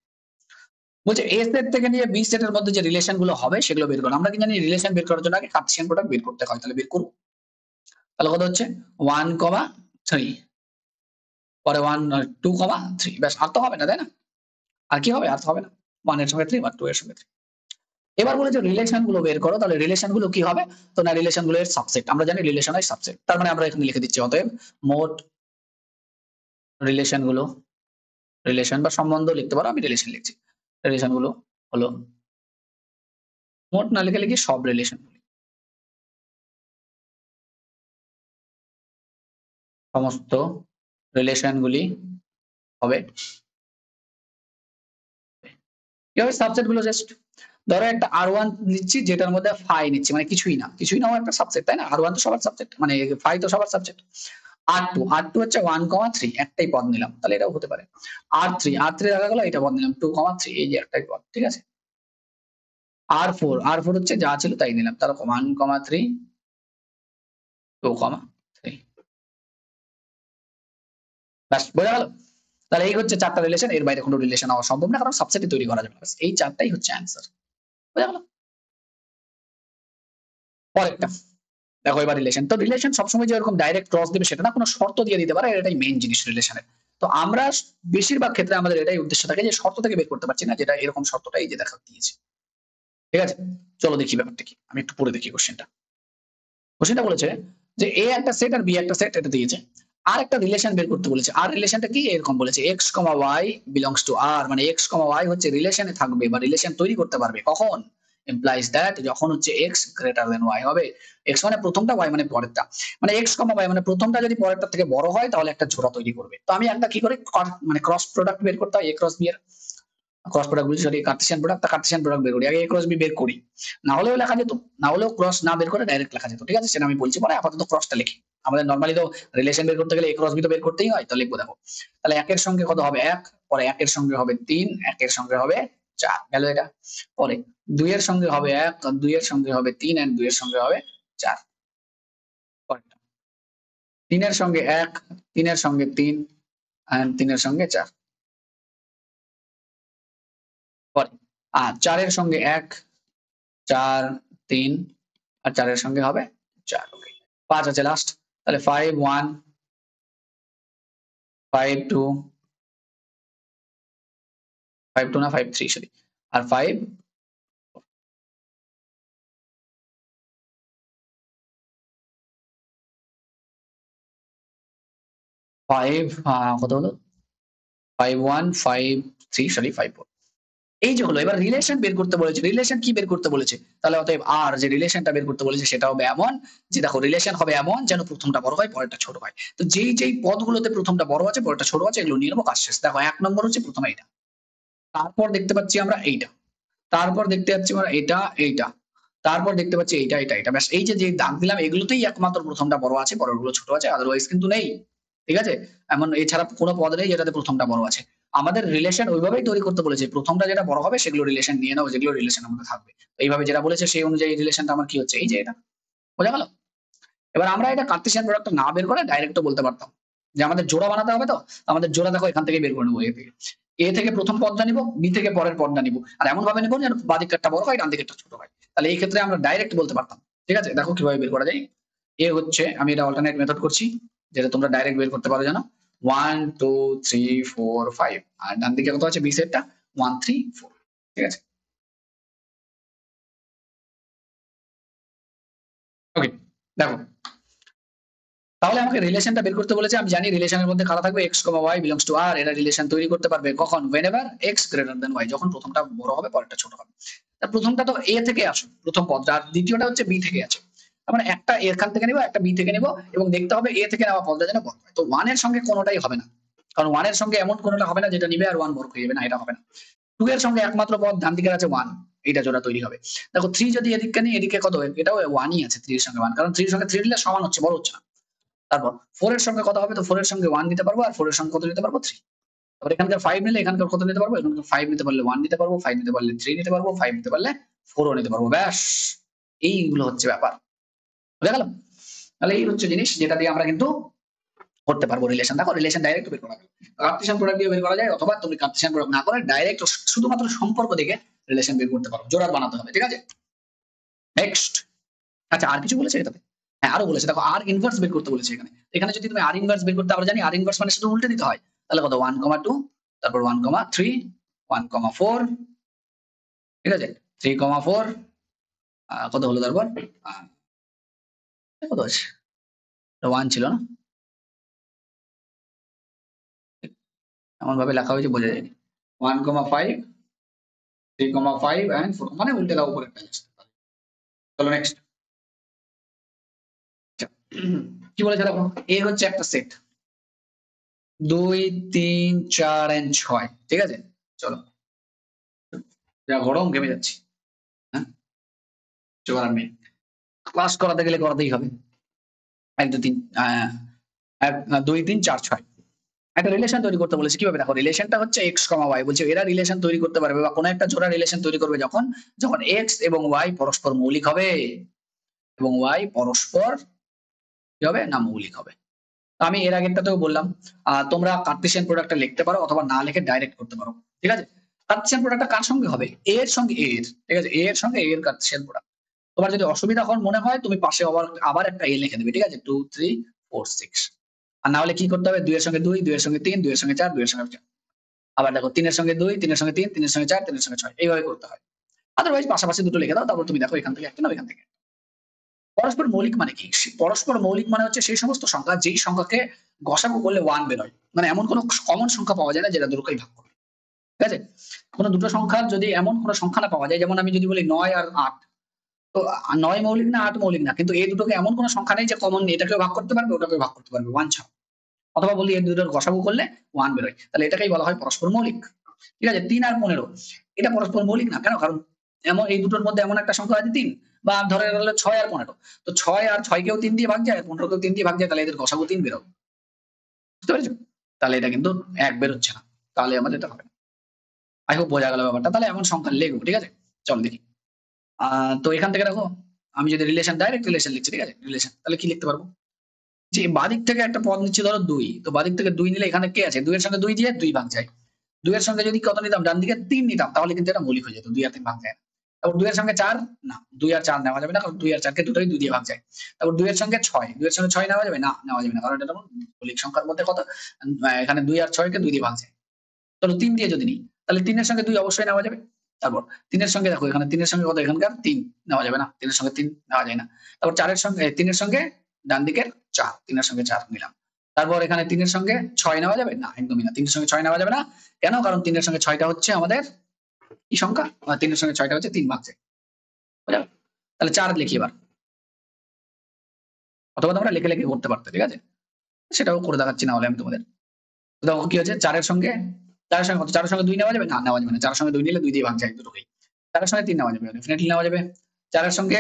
বলছে এ সেট থেকে নিয়ে বি সেটের মধ্যে যে রিলেশন গুলো হবে সেগুলো বের করো। আমরা কি জানি রিলেশন বের করার জন্য আগে কার্টেসিয়ান প্রোডাক্ট বের করতে হয়, তাহলে বের করব। তাহলে কত হচ্ছে 1,3, পরে 2,3, ব্যাস, আর তো হবে না তাই না? আর কি হবে? আর তো হবে না, 1 এর সঙ্গে 3 বা 2 এর সঙ্গে 3। এবার বলেছে রিলেশন গুলো বের করো, তাহলে রিলেশন গুলো কি হবে? তো না, রিলেশন গুলো এর সাবসেট, আমরা জানি রিলেশন হয় সাবসেট, তার মানে আমরা এখানে লিখে দিচ্ছি অতএব মোট রিলেশন গুলো, রিলেশন বা সম্বন্ধ লিখতে পারো, আমি রিলেশন লিখছি। রিলেশন গুলো হলো, মোট না লিখে লিখি সব রিলেশন, সমস্ত রিলেশন গুলি হবে কি হবে? সাবসেট গুলো জাস্ট ধরো একটা R1 নিচ্ছি যেটার মধ্যে ফাই নিচ্ছি, মানে কিছুই না, কিছুই না একটা সাবসেট তাই না? R1 তো সবার সাবজেক্ট, মানে ফাই তো সবার সাবজেক্ট। R2 হচ্ছে 1,3, একটাই পদ নিলাম, তাহলে এটাও হতে পারে। R3 দেখা গেল এটা পদ নিলাম 2,3, এই যে একটাই পদ, ঠিক আছে? R4 হচ্ছে যা ছিল তাই নিলাম, তাহলে 1,3, 2,3, ব্যাস বোঝা গেল। তাহলে এই হচ্ছে চারটা রিলেশন, এর বাইরে কোনো রিলেশন হওয়া সম্ভব না, কারণ সাবসেটই তৈরি করা যাবে না। এই চারটাই হচ্ছে অ্যান্সার, বোঝা গেল। পরেরটা দেখো, এবার রিলেশন। তো রিলেশন সবসময় যে এরকম ডাইরেক্ট ক্রস দিবে সেটা না, কোনো শর্ত দিয়ে দিতে পারে, এটাই মেইন জিনিস রিলেশনের। তো আমরা বেশিরভাগ ক্ষেত্রে আমাদের এটাই উদ্দেশ্য থাকে যে শর্ত থেকে বের করতে পারছি না, যেটা এরকম শর্তটা এই যে দেখা দিয়েছে, ঠিক আছে? চলো দেখি ব্যাপারটা কি, আমি একটু পড়ে দেখি কোশ্চেনটা। কোশ্চেনটা বলেছে যে এ একটা সেট আর বি একটা সেট, এটা দিয়েছে। আর একটা রিলেশন বের করতে বলেছে, আর রিলেশনটা কি এরকম বলেছে X comma Y belongs to R, মানে এক্স কমা ওয়াই হচ্ছে রিলেশনে থাকবে বা রিলেশন তৈরি করতে পারবে কখন? ইমপ্লাইজ দ্যাট, যখন হচ্ছে এক্স গ্রেটার দেন ওয়াই হবে। এক্স মানে প্রথমটা, ওয়াই মানে পরেরটা, মানে এক্স কমা ওয়াই মানে প্রথমটা যদি পরেরটা থেকে বড় হয় তাহলে একটা জোড়া তৈরি করবে। তো আমি একটা কি করে মানে ক্রস প্রোডাক্ট বের করতে হয়, এ ক্রস বি এর ক্রস প্রোডাক্ট বলছি, sorry Cartesian product, Cartesian product বের করি আগে, এ ক্রস বি বের করি, না হলেও লেখা যেত, না হলেও ক্রস না বের করে ডাইরেক্ট লেখা যেত, ঠিক আছে? সেটা আমি বলছি পরে, আপাতত ক্রসটা লিখি। আমাদের নরমালি তো রিলেশন বের করতে গেলে এ ক্রস বি তো বের করতেই হয়, তো লিখবো দেখো। তাহলে একের সঙ্গে কত হবে 1, পরে একের সঙ্গে হবে 3, একের সঙ্গে হবে 4, গেল এটা। পরে 2 এর সঙ্গে হবে 1, 2 এর সঙ্গে হবে 3 এন্ড 2 এর সঙ্গে হবে 4। পরেরটা 3 এর সঙ্গে 1, 3 এর সঙ্গে 3 এন্ড 3 এর সঙ্গে 4। পরে 4 এর সঙ্গে 1, 4, 3, আর 4 এর সঙ্গে হবে 4, ওকে। 5 আছে লাস্ট, তাহলে 5, 1, 5, 2, 5, 2 না 5, 3, সরি, আর 5, 5, কত হলো? 5, 1, 5, 3, সরি 5, 4। এই যে হলো, এবার রিলেশন বের করতে বলেছে। রিলেশন কি বের করতে বলেছে? তাহলে অতএব আর যে রিলেশনটা বের করতে বলেছে সেটা হবে এমন যে, দেখো রিলেশন হবে এমন যেন প্রথমটা বড় হয় পরেরটা ছোট হয়। তো যেই যেই পদগুলোতে প্রথমটা বড় আছে পরেরটা ছোট আছে এগুলো নিয়ে নেবো, কাজ শেষ। দেখো 1 নম্বর হচ্ছে প্রথমে এটা, তারপর দেখতে পাচ্ছি আমরা এইটা, তারপর দেখতে পাচ্ছি আমরা এটা, এইটা, তারপর দেখতে পাচ্ছি এইটা, এটা, এটা, ব্যাস। এই যে যে দাগ দিলাম এগুলোতেই একমাত্র প্রথমটা বড় আছে, পরেরগুলো ছোট আছে, আদারওয়াইজ কিন্তু নেই, ঠিক আছে? এমন এছাড়া কোনো পদ নেই যেটাতে প্রথমটা বড় আছে। আমাদের রিলেশন ওইভাবেই তৈরি করতে বলেছে, প্রথমটা যেটা বড় হবে সেগুলো রিলেশন নিয়ে নাও, যেগুলো রিলেশন আমাদের থাকবে। তো এইভাবে যেটা বলেছে সেই অনুযায়ী রিলেশনটা আমার কি হচ্ছে, এই যে এটা, বোঝা গেল? এবার আমরা এটা কার্টেসিয়ান প্রোডাক্টটা না বের করে ডাইরেক্টও বলতে পারতাম যে আমাদের জোড়া বানাতে হবে, তো আমাদের জোড়া দেখো এখান থেকে বের করে নেবো, এ থেকে প্রথম পদটা নিব, বি থেকে পরের পদটা নিব, আর এমন ভাবে নিব যেন বাঁ দিকেরটা বড় হয় ডান দিকেরটা ছোট হয়। তাহলে এই ক্ষেত্রে আমরা ডাইরেক্ট বলতে পারতাম, ঠিক আছে? দেখো কিভাবে বের করা যায়। এ হচ্ছে, আমি এটা অল্টারনেট মেথড করছি যেটা তোমরা ডাইরেক্ট বের করতে পারো, জানো 1, 2, 3, 4, 5, আর ডান দিকে কত আছে বি সেটটা 1, 3, 4, ঠিক আছে? ওকে, দেখো তাহলে আমাকে রিলেশনটা বের করতে বলেছে, আমি জানি রিলেশনের মধ্যে কারা থাকবে, x, y belongs to r, এরা রিলেশন তৈরি করতে পারবে কখন, whenever x greater than y, যখন প্রথমটা বড় হবে পরেরটা ছোট হবে। তার প্রথমটা তো a থেকে আসে, প্রথম পদ, আর দ্বিতীয়টা হচ্ছে b থেকে আছে। তার মানে একটা এখান থেকে নিব, একটা b থেকে নিব, এবং দেখতে হবে a থেকে নেওয়া পদটা যেন বড় হয়। তো 1 এর সঙ্গে কোনোটাই হবে না, কারণ 1 এর সঙ্গে এমন কোনোটা হবে না যেটা নিবে আর 1 বড় হয়ে যাবে, না এটা হবে না। 2 এর সঙ্গে একমাত্র পদ ডান দিকের আছে 1, এইটা জোড়া তৈরি হবে। দেখো 3 যদি এদিকে নিই, এদিকে কত, এটাও 1ই আছে 3 এর সঙ্গে 1, কারণ 3 এর সঙ্গে 3 নিলে সমান হচ্ছে, বড় হচ্ছে না। তারপর 4 এর সঙ্গে কত হবে, তো 4 এর সঙ্গে 1 নিতে পারবো, আর 4 এর সঙ্গে কত নিতে পারবো, 3। তারপর এখানকার 5 নিলে এখানকার কত নিতে পারবো, এখানকার 5 নিতে পারলে 1 নিতে পারবো, 5 নিতে পারলে 3 নিতে পারবো, 5 নিতে পারলে 4 ও নিতে পারবো। ব্যাস, এইগুলো হচ্ছে ব্যাপার, বুঝা গেল? তাহলে এই হচ্ছে জিনিস যেটা দিয়ে আমরা কিন্তু করতে পারবো রিলেশন। দেখো রিলেশন ডাইরেক্ট বের করা যায়, কার্টেসিয়ান প্রোডাক্ট দিয়ে বের করা যায়, অথবা তুমি কার্টেসিয়ান প্রোডাক্ট না করে ডাইরেক্ট শুধুমাত্র সম্পর্ক দেখে রিলেশন বের করতে পারো, জোড়া বানাতে হবে, ঠিক আছে? নেক্সট, আচ্ছা আর কিছু বলেছে এটাতে? হ্যাঁ আরো বলেছে, দেখো আর ইনভার্স বের করতে বলেছে এখানে। এখানে যদি তুমি আর ইনভার্স বের করতে, আমরা জানি আর ইনভার্স মানে শুধু উল্টে দিতে হয়। তাহলে কত, 1,2, তারপর 1,3, 1,4, ঠিক আছে, 3,4, কত হলো তারপর, আহ, কত আছে, 1 ছিল না, এমন ভাবে লেখা হয়েছে বোঝা যায়নি। 1,5, 3,5 and 4, মানে উল্টে দাও উপরে একটা লিখতে পারো। চলো নেক্সট। কি বলেছে দেখো, এ হচ্ছে একটা সেট, 2, 3, 4 and 6, ঠিক আছে? চলো, যা গরম ঘেমে যাচ্ছি, হ্যাঁ কিছু করার নেই, ক্লাস করাতে গেলে করাতেই হবে। 1, 2, 3, 2, 3, 4, 6, একটা রিলেশন তৈরি করতে বলেছে। কিভাবে, দেখো রিলেশনটা হচ্ছে এক্স কমা ওয়াই, বলছে এরা রিলেশন তৈরি করতে পারবে বা কোনো একটা জোড়া রিলেশন তৈরি করবে যখন, যখন এক্স এবং ওয়াই পরস্পর মৌলিক হবে, এবং ওয়াই পরস্পর কি হবে না, মৌলিক হবে। তো আমি এর আগেরটাতেও বললাম, তোমরা কার্টেসিয়ান প্রোডাক্টটা লিখতে পারো অথবা না লিখে ডাইরেক্ট করতে পারো, ঠিক আছে? কার্টেসিয়ান প্রোডাক্টটা কার সঙ্গে হবে, এ এর সঙ্গে এ এর, ঠিক আছে, এ এর সঙ্গে এ এর কার্টেসিয়ান প্রোডাক্ট। তোমার যদি অসুবিধা হওয়ার মনে হয় তুমি পাশে আবার আবার একটা এ লিখে দেবে, ঠিক আছে, 2, 3, 4, 6। আর না হলে কি করতে হবে, 2 এর সঙ্গে 2, 2 এর সঙ্গে 3, 2 এর সঙ্গে 4, 2 এর সঙ্গে 4, আবার দেখো 3 এর সঙ্গে 2, 3 এর সঙ্গে 3, 3 এর সঙ্গে 4, 3 এর সঙ্গে 6, এইভাবে করতে হয়। আদারওয়াইজ পাশাপাশি দুটো লিখে দাও, তারপর তুমি দেখো এখান থেকে একটা না এখান থেকে। পরস্পর মৌলিক মানে কি, পরস্পর মৌলিক মানে হচ্ছে সেই সমস্ত সংখ্যা যেই সংখ্যাকে গসাগু করলে 1 বেরোয়, মানে এমন কোনো কমন সংখ্যা পাওয়া যায় না যেটা দুটোকেই ভাগ করে, ঠিক আছে? কোনো দুটো সংখ্যার যদি এমন কোনো সংখ্যা না পাওয়া যায়, যেমন আমি যদি বলি 9 আর 8, তো 9 মৌলিক না 8 মৌলিক না, কিন্তু এই দুটোকে এমন কোনো সংখ্যা নেই যে কমন এটাকেও ভাগ করতে পারবে ওটাকেও ভাগ করতে পারবে 1 ছাড়া। অথবা বলি এই দুটোর গসাগু করলে 1 বেরোয়, তাহলে এটাকেই বলা হয় পরস্পর মৌলিক, ঠিক আছে? 3 আর 15 এটা পরস্পর মৌলিক না, কেন, কারণ এমন এই দুটোর মধ্যে এমন একটা সংখ্যা আছে 3, বা ধরে গেল 6 আর 15, তো 6 আর 6 কেও 3 দিয়ে ভাগ যায়, 15 কেও 3 দিয়ে ভাগ যায়, তাহলে এদের গসাগু 3 বেরোবে, বুঝতে পেরেছো? তাহলে এটা কিন্তু 1 বেরোচ্ছে না, তাহলে আমাদের এটা হবে না। আই হোপ বোঝা গেল ব্যাপারটা। তাহলে এমন সংখ্যা লিখবো, ঠিক আছে? চলো দেখি। তো এখান থেকে দেখো, আমি যদি রিলেশন ডাইরেক্ট রিলেশন লিখছি, ঠিক আছে, রিলেশন, তাহলে কি লিখতে পারবো, যে বাদিক থেকে একটা পদ নিচ্ছি ধরো 2, তো বাদিক থেকে 2 নিলে এখানে কে আছে, 2 এর সঙ্গে 2 দিয়ে 2 ভাগ যায়, 2 এর সঙ্গে যদি কত নিতাম ডান দিকে 3 নিতাম, তাহলে কিন্তু এটা মৌলিক হয়ে যেত, 2 আর 3 ভাগ যায় না। তারপর 2 এর সঙ্গে 4, না 2 আর 4 নেওয়া যাবে না, কারণ 2 আর 4 কে দুটোই 2 দিয়ে ভাগ যায়। তারপর 2 এর সঙ্গে 6, 2 এর সঙ্গে 6 নেওয়া যাবে না, নেওয়া যাবে না, কারণ এটা মৌলিক সংখ্যার মধ্যে কত, এখানে 2 আর 6 কে 2 দিয়ে ভাগ যায়। চলো 3 দিয়ে যদি নিই, তাহলে 3 এর সঙ্গে 2 অবশ্যই নেওয়া যাবে। তারপর 3 এর সঙ্গে দেখো এখানে 3 এর সঙ্গে কত, এখানকার 3 নেওয়া যাবে না, 3 এর সঙ্গে 3 নেওয়া যায় না। তারপর 4 এর সঙ্গে 3 এর সঙ্গে ডান দিকের 4, 3 এর সঙ্গে 4 নিলাম। তারপর এখানে 3 এর সঙ্গে 6 নেওয়া যাবে না, একদমই না, 3 এর সঙ্গে 6 নেওয়া যাবে না, কেন, কারণ 3 এর সঙ্গে 6টা হচ্ছে আমাদের কি সংখ্যা, 3 এর সঙ্গে 6টা হচ্ছে 3 ভাগ যায়, বুঝলে? তাহলে 4 লিখি এবার, অথবা তোমরা লিখে লিখে করতে পারতে, ঠিক আছে, সেটাও করে দেখাচ্ছি না হলে আমি তোমাদের। তো দেখো কি হচ্ছে, 4 এর সঙ্গে, 4 এর সঙ্গে কত, 4 এর সঙ্গে 2 নেওয়া যাবে না, নেওয়া যাবে না, 4 এর সঙ্গে 2 নিলে 2 দিয়ে ভাগ যায় দুটোকেই। 4 এর সঙ্গে 3 নেওয়া যাবে, ডেফিনেটলি নেওয়া যাবে। 4 এর সঙ্গে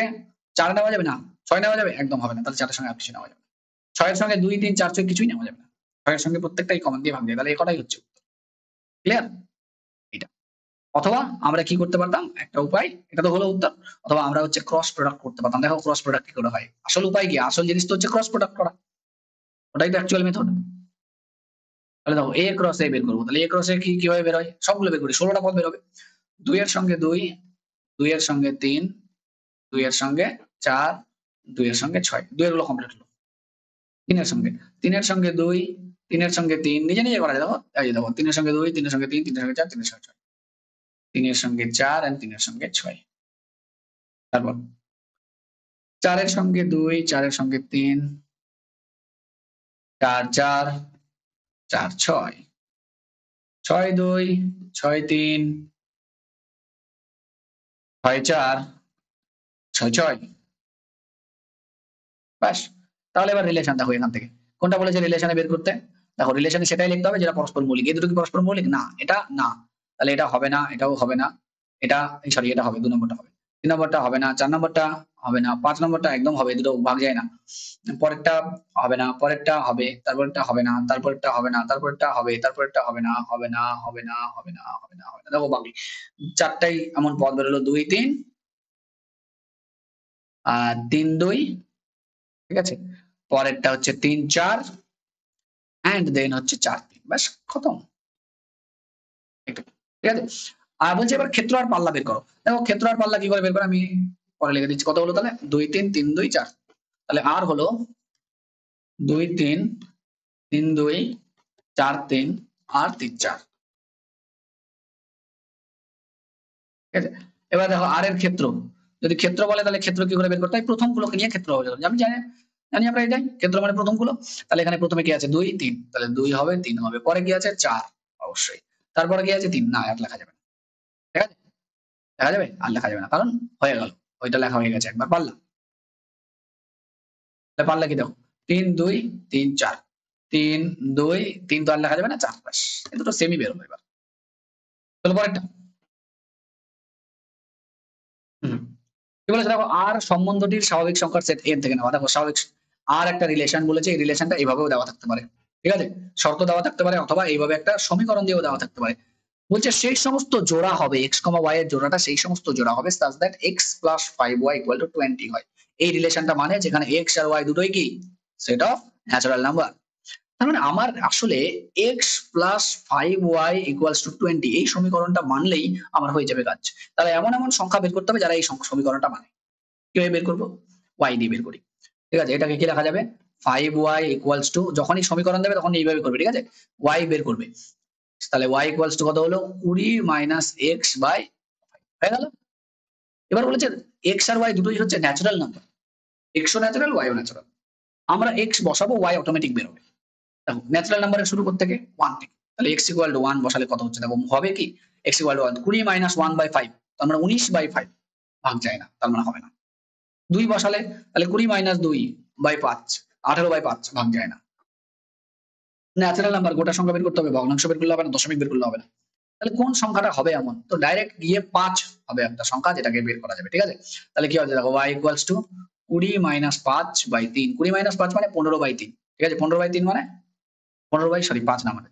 4 নেওয়া যাবে না, 6 নেওয়া যাবে, একদম হবে না, তাহলে 4 এর সঙ্গে আর কিছু নেওয়া যাবে না। 6 এর সঙ্গে 2, 3, 4, 6 কিছুই নেওয়া যাবে না, 6 এর সঙ্গে প্রত্যেকটাই কমন দিয়ে ভাগ যায়, তাহলে এই কটাই হচ্ছে ক্লিয়ার এটা। অথবা আমরা কি করতে পারতাম, একটা উপায়, এটা তো হলো উত্তর, অথবা আমরা হচ্ছে ক্রস প্রোডাক্ট করতে পারতাম। দেখো ক্রস প্রোডাক্ট কি করে হয়, আসল উপায় কি, আসল জিনিস তো হচ্ছে ক্রস প্রোডাক্ট করা, ওটাই তো অ্যাকচুয়াল মেথড। তাহলে দেখো এ ক্রস এ বের করবো, তাহলে এ ক্রস এ কি কিভাবে বের হয়, সবগুলো বের করি, 16টা পদ বের হবে। 2 এর সঙ্গে 2, 2 এর সঙ্গে 3, 2 এর সঙ্গে 4, 2 এর সঙ্গে 6, 2 এর গুলো কমপ্লিট হলো। 3 এর সঙ্গে, 3 এর সঙ্গে 2, 3 এর সঙ্গে 3, নিজে নিজে করা যায়, দেখো এই যে দেখো 3 এর সঙ্গে 2, 3 এর সঙ্গে 3, 3 এর সঙ্গে 4, 3 এর সঙ্গে 6, 3 এর সঙ্গে 4 আর 3 এর সঙ্গে 6। তারপর 4 এর সঙ্গে 2, 4 এর সঙ্গে 3, 4 4 4 6 6 2 6 3 6 4 6 6। ব্যাস। তাহলে এবার রিলেশন দেখো এখান থেকে কোনটা বলেছে রিলেশনে বের করতে। দেখো রিলেশনে সেটাই লিখতে হবে যেটা পরস্পর মৌলিক। এই দুটো কি পরস্পর মৌলিক? না, এটা না। তাহলে এটা হবে না, এটাও হবে না, এটা সরি এটা হবে, 2 নম্বরটা হবে, 3 নম্বরটা হবে না, 4 নম্বরটা হবে না, 5 নম্বরটা একদম হবে, দুটো ভাগ যায় না। পরেরটা হবে না, পরেরটা হবে, তারপরেরটা হবে না, তারপরেরটা হবে না, তারপরেরটা হবে, তারপরেরটা হবে না, হবে না, হবে না, হবে না, হবে না, হবে না। দেখো বাকি চারটাই এমন পদ বেরোলো, 2 3 আর 3 2, ঠিক আছে। পরেরটা হচ্ছে 3 4 এন্ড দেন হচ্ছে 4 3, ব্যাস খতম। এটুকু, ঠিক আছে। আর বলছে এবার ক্ষেত্র আর পাল্লা বের করো। দেখো ক্ষেত্র আর পাল্লা কি করে বের করো আমি পরে লিখে দিচ্ছি। কত হলো তাহলে? 2 3 3 2 4। তাহলে আর হলো 2 3 3 2 4 3 আর 3 4, ঠিক আছে। এবার দেখো আর এর ক্ষেত্র, যদি ক্ষেত্র বলে তাহলে ক্ষেত্র কি করে বের করতে হয়? প্রথম গুলোকে নিয়ে ক্ষেত্র হবে। আমি জানি জানি আমরা এটাই ক্ষেত্র মানে প্রথম গুলো। তাহলে এখানে প্রথমে কি আছে? 2 3, তাহলে 2 হবে 3 হবে, পরে কি আছে? 4 অবশ্যই, তারপরে কি আছে? 3 না, আর লেখা যাবে না, ঠিক আছে। লেখা যাবে? আর লেখা যাবে না, কারণ হয়ে গেল, ওইটা লেখা হয়ে গেছে একবার। পারলাম? তাহলে পারলে কি দেখো 3 2 3 4, 3 2 3 তো আর লেখা যাবে না, 4 ব্যাস। এই দুটো সেমই বের হবে এবার। তাহলে পরেরটা হুম কি বলেছে দেখো, আর সম্বন্ধটির স্বাভাবিক সংখ্যার সেট n থেকে নেওয়া। দেখো স্বাভাবিক আর একটা রিলেশন বলেছে, এই রিলেশনটা এইভাবেও দেওয়া থাকতে পারে, ঠিক আছে। শর্ত দেওয়া থাকতে পারে অথবা এইভাবে একটা সমীকরণ দিয়েও দেওয়া থাকতে পারে। বলছে সেই সমস্ত জোড়া হবে x, y এর জোড়াটা সেই সমস্ত জোড়া হবে such that x plus 5y equal to 20 হয়। এই রিলেশনটা মানে যেখানে x আর y দুটোই কি সেট অফ ন্যাচারাল নাম্বার। তার মানে আমার আসলে x plus 5y equals to 20 এই সমীকরণটা মানলেই আমার হয়ে যাবে কাজ। তাহলে এমন এমন সংখ্যা বের করতে হবে যারা এই সমীকরণটা মানে। কিভাবে বের করবো? y দিয়ে বের করি, ঠিক আছে। এটাকে কি লেখা যাবে? 5y equals to, যখনই সমীকরণ দেবে তখন এইভাবে করবে, ঠিক আছে। y বের করবে, তাহলে y equals to কত হলো? 20 মাইনাস x বাই হয়ে গেল। এবার বলেছে x আর y দুটোই হচ্ছে ন্যাচারাল নাম্বার, x ও ন্যাচারাল, y ও ন্যাচারাল। আমরা x বসাবো, y অটোমেটিক বের হবে। দেখো ন্যাচারাল নাম্বারের শুরু করতে থেকে 1 থেকে, তাহলে x ইকুয়াল টু 1 বসালে কত হচ্ছে দেখো, হবে কি x equal to 1 20 minus 1 by 5, তার মানে 19 বাই 5, ভাগ যায় না, তার মানে হবে না। 2 বসালে তাহলে 20 মাইনাস 2 বাই 5, 18 বাই 5, ভাগ যায় না। ন্যাচারাল নাম্বার গোটা সংখ্যা বের করতে হবে, ভগ্নাংশ বের করলে হবে না, দশমিক বের করলে হবে না। তাহলে কোন সংখ্যাটা হবে এমন? তো ডাইরেক্ট গিয়ে 5 হবে একটা সংখ্যা যেটাকে বের করা যাবে, ঠিক আছে। তাহলে কি হবে দেখো y equals to 20 minus 5 by 3, 20 minus 5 মানে 15 বাই 3, ঠিক আছে। 15 বাই 3 মানে 15 বাই সরি 5 না মানে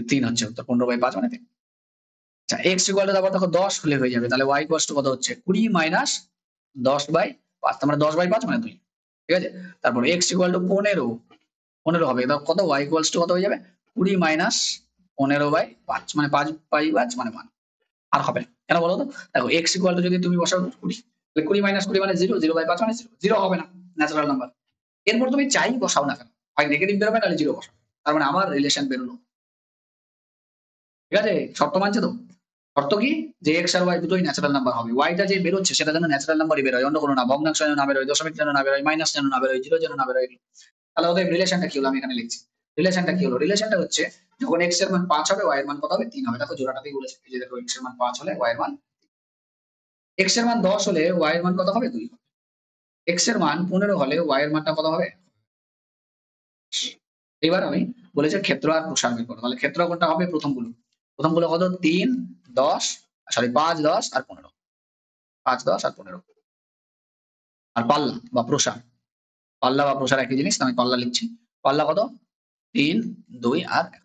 3 হচ্ছে উত্তর, 15 বাই 5 মানে 3। আচ্ছা x ইকুয়াল টু তারপর দেখো 10 হলে হয়ে যাবে, তাহলে y ইকুয়ালস টু কত হচ্ছে 20 মাইনাস 10 বাই 5, তার মানে 10 বাই 5 মানে 2, ঠিক আছে। তারপর x ইকুয়াল টু 15 হবে, দাও কত y ইকুয়ালস টু কত হয়ে যাবে 20 মাইনাস 15 বাই 5 মানে 5 বাই 5 মানে 1। আর হবে না কেন বলো তো? দেখো x ইকুয়াল টু যদি তুমি বসাও 20, তাহলে 20 মাইনাস 20 মানে 0, 0 বাই 5 মানে 0, 0 হবে না, ন্যাচারাল নাম্বার। এরপর তুমি যাই বসাও না কেন, হয় নেগেটিভ বেরোবে নাহলে 0 বসাও, তার মানে আমার রিলেশন বেরোলো, ঠিক আছে। শর্ত মানছে তো? শর্ত কি? যে x আর y দুটোই ন্যাচারাল নাম্বার হবে, y টা যে বেরোচ্ছে সেটা যেন ন্যাচারাল নাম্বারই বেরোয়, অন্য কোনো না, ভগ্নাংশ যেন না বেরোয়, দশমিক যেন না বেরোয়, মাইনাস যেন না বেরোয়, 0 যেন না বেরোয়। তাহলে ওদের রিলেশনটা কি হলো আমি এখানে লিখছি। রিলেশনটা কি হলো? রিলেশনটা হচ্ছে যখন x এর মান 5 হবে y এর মান কত হবে 3 হবে। দেখো জোড়াটাতেই বলেছে, এই যে দেখো x এর মান 5 হলে y এর মান, x এর মান 10 হলে y এর মান কত হবে 2 হবে। x এর মান 15 হলে y এর মানটা কত হবে? এবার আমি বলেছি ক্ষেত্র আর প্রসার বের করো, তাহলে ক্ষেত্র কোনটা হবে? প্রথমগুলো কত 3 10 সরি 5 10 আর 15, 5 10 আর 15। আর পাল্লা বা প্রসার একই জিনিস, আমি পাল্লা লিখছি। পাল্লা কত? 3 2 আর 1,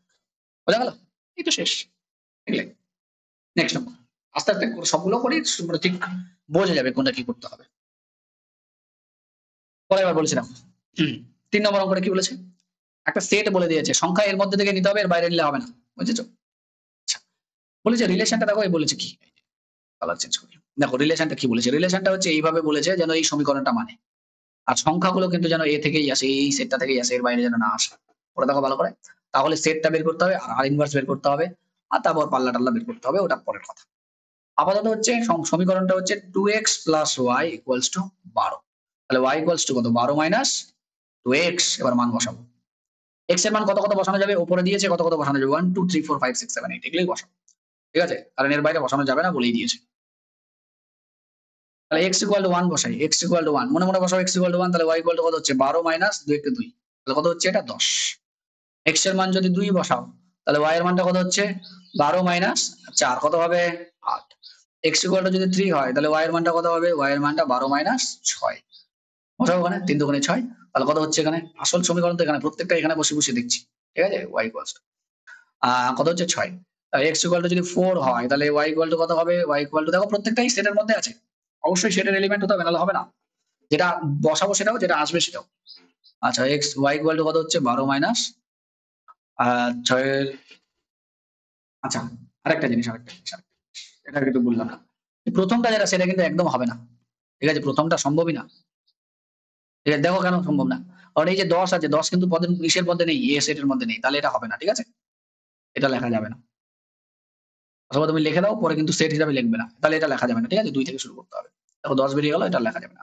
বোঝা গেল? এই তো শেষ, বুঝলে? নেক্সট নম্বর, আস্তে আস্তে সবগুলো করি, তোমরা ঠিক বোঝা যাবে কোনটা কি করতে হবে। পরে এবার বলেছিলাম 3 নম্বর অঙ্কটা কি বলেছে? একটা সেট বলে দিয়েছে, সংখ্যা এর মধ্যে থেকে নিতে হবে, এর বাইরে নিলে হবে না, বুঝেছো? আচ্ছা, বলেছে রিলেশনটা দেখো, এই বলেছে কি, কালার চেঞ্জ করি। দেখো রিলেশনটা কি বলেছে, রিলেশনটা হচ্ছে এইভাবে বলেছে যেন এই সমীকরণটা মানে, আর সংখ্যাগুলো কিন্তু যেন এ থেকেই আসে, এই সেটটা থেকেই আসে, এর বাইরে যেন না আসে। ওটা দেখো ভালো করে, তাহলে সেটটা বের করতে হবে আর ইনভার্স বের করতে হবে, আর তারপর পাল্লা টাল্লা বের করতে হবে, ওটা পরের কথা। আপাতত হচ্ছে সমীকরণটা হচ্ছে 2x plus y equals to 12, তাহলে y equals to কত 12 মাইনাস 2x, এবার মান বসাবো। এক্স এর মান কত কত বসানো যাবে, উপরে দিয়েছে কত কত বসানো যাবে, 1 2 3 4 5 6 7 8 এগুলোই বসানো, ঠিক আছে, কারণ এর বাইরে বসানো যাবে না বলেই দিয়েছে। তাহলে x ইকুয়াল টু 1 বসাই, x ইকুয়াল টু 1 মনে মনে বসাও, x ইকুয়াল টু 1, তাহলে y ইকুয়াল টু কত হচ্ছে 12 মাইনাস 2 * 2, তাহলে কত হচ্ছে এটা 10। x এর মান যদি 2 বসাও তাহলে y এর মানটা কত হচ্ছে 12 মাইনাস 4, কত হবে 8। x ইকুয়াল টু যদি 3 হয় তাহলে y এর মানটা কত হবে, y এর মানটা 12 মাইনাস 6, বসাও ওখানে 3 দুগুণে 6, তাহলে কত হচ্ছে এখানে আসল সমীকরণ তো এখানে প্রত্যেকটা এখানে বসে বসে দেখছি, ঠিক আছে, y ইকুয়ালস কত হচ্ছে 6। x ইকুয়াল টু যদি 4 হয় তাহলে y ইকুয়াল টু কত হবে, y ইকুয়াল টু দেখো প্রত্যেকটাই সেটের মধ্যে আছে, অবশ্যই সেটের এলিমেন্ট হতে হবে, নাহলে হবে না, যেটা বসাবো সেটাও, যেটা আসবে সেটাও। আচ্ছা x y ইকুয়াল টু কত হচ্ছে 12 মাইনাস 6। আচ্ছা আরেকটা জিনিস এটা কিন্তু বললাম না, প্রথমটা যেটা সেটা কিন্তু একদম হবে না, ঠিক আছে, প্রথমটা সম্ভবই না, ঠিক আছে, দেখো কেন সম্ভব না, কারণ এই যে 10 আছে, 10 কিন্তু পদের ইসের মধ্যে নেই, এ সেটের মধ্যে নেই, তাহলে এটা হবে না, ঠিক আছে, এটা লেখা যাবে না, অথবা তুমি লিখে দাও পরে কিন্তু সেট হিসাবে লিখবে না, তাহলে এটা লেখা যাবে না, ঠিক আছে, 2 থেকে শুরু করতে হবে। দেখো 10 বেরিয়ে গেল, এটা লেখা যাবে না,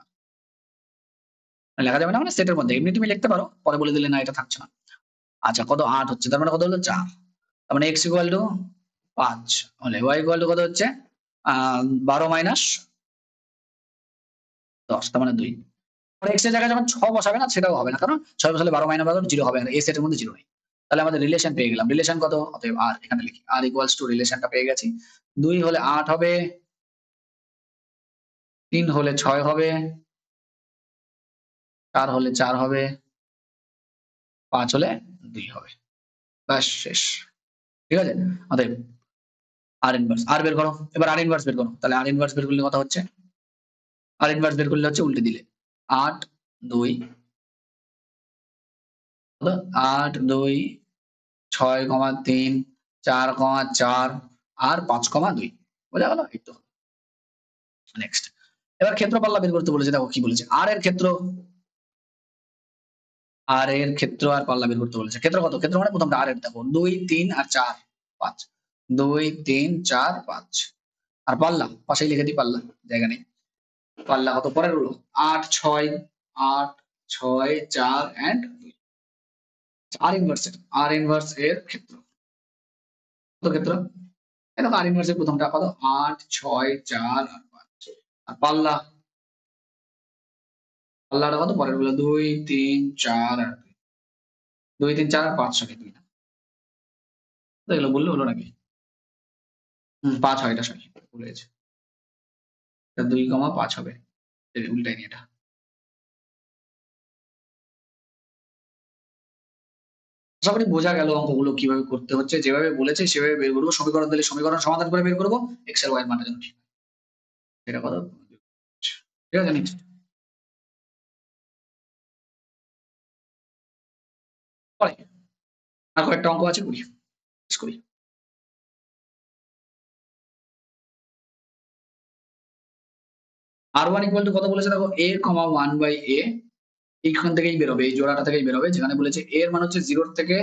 লেখা যাবে না মানে সেটের মধ্যে, এমনি তুমি লিখতে পারো, পরে বলে দিলে না এটা থাকছে না। আচ্ছা কত 8 হচ্ছে, তার মানে কত হলো 4, তার মানে x ইকুয়াল টু 5 হলে y ইকুয়াল টু কত হচ্ছে 12 মাইনাস 10, তার মানে 2। পরে x এর জায়গায় যখন 6 বসাবে না সেটাও হবে না, কারণ 6 বসালে 12 মাইনাস 12 0 হবে না, এই সেটের মধ্যে 0 নেই, তাহলে আমাদের রিলেশন পেয়ে গেলাম, রিলেশন কত, অতএব r এখানে লিখি r ইকুয়ালস টু রিলেশনটা পেয়ে গেছি, 2 হলে 8 হবে, 3 হলে 6 হবে, 4 হলে 4 হবে, 5 হলে 2 হবে, ব্যাস শেষ, ঠিক আছে। অতএব আর ইনভার্স আর বের করো, এবার আর ইনভার্স বের করো, তাহলে আর ইনভার্স বের করলে কথা হচ্ছে, আর ইনভার্স বের করলে হচ্ছে উল্টে দিলে 8 2 8 2 6,3 4,4 আর 5,2, বোঝা গেল, এই তো। নেক্সট, এবার ক্ষেত্র পাল্লা বের করতে বলেছে, দেখো কি বলেছে, আর এর ক্ষেত্র আর পাল্লা বের করতে বলেছে, ক্ষেত্র কত, ক্ষেত্র মানে প্রথমটা আর এর, দেখো 2 3 আর 4 5, 2 3 4 5, আর পাল্লা পাশেই লিখে দিই, পাল্লা জায়গা নেই, পাল্লা কত পরের হলো 8 6 8 6 4 এন্ড 2, আর ইনভার্স এর ক্ষেত্র কত, ক্ষেত্র এই দেখো আর ইনভার্স এর প্রথমটা কত 8 6 4 আর 5, আর পাল্লাটা কত পরের গুলো 2 3 4 আর 2 3 4 আর 5 সরি 2 না, তো এগুলো বললে হলো নাকি, 5 হয়, এটা সরি ভুলে গেছি, এটা 2,5 হবে, উল্টাই নি এটা। আশা করি বোঝা গেল অঙ্কগুলো কিভাবে করতে হচ্ছে, যেভাবে বলেছে সেভাবে বের করবো, সমীকরণ দিলে সমীকরণ সমাধান করে বের করবো, এক্স আর ওয়াই এর মানটা যেন ঠিক হয়। এটা কথা, ঠিক আছে, নেক্সট পরে আর কয়েকটা অঙ্ক আছে করি, শেষ করি। আর ওয়ান ইকুয়াল টু কত বলেছে, দেখো a কমা 1/a, এইখান থেকেই বেরোবে, এই জোড়াটা থেকেই বেরোবে, যেখানে বলেছে a এর মান হচ্ছে 0 থেকে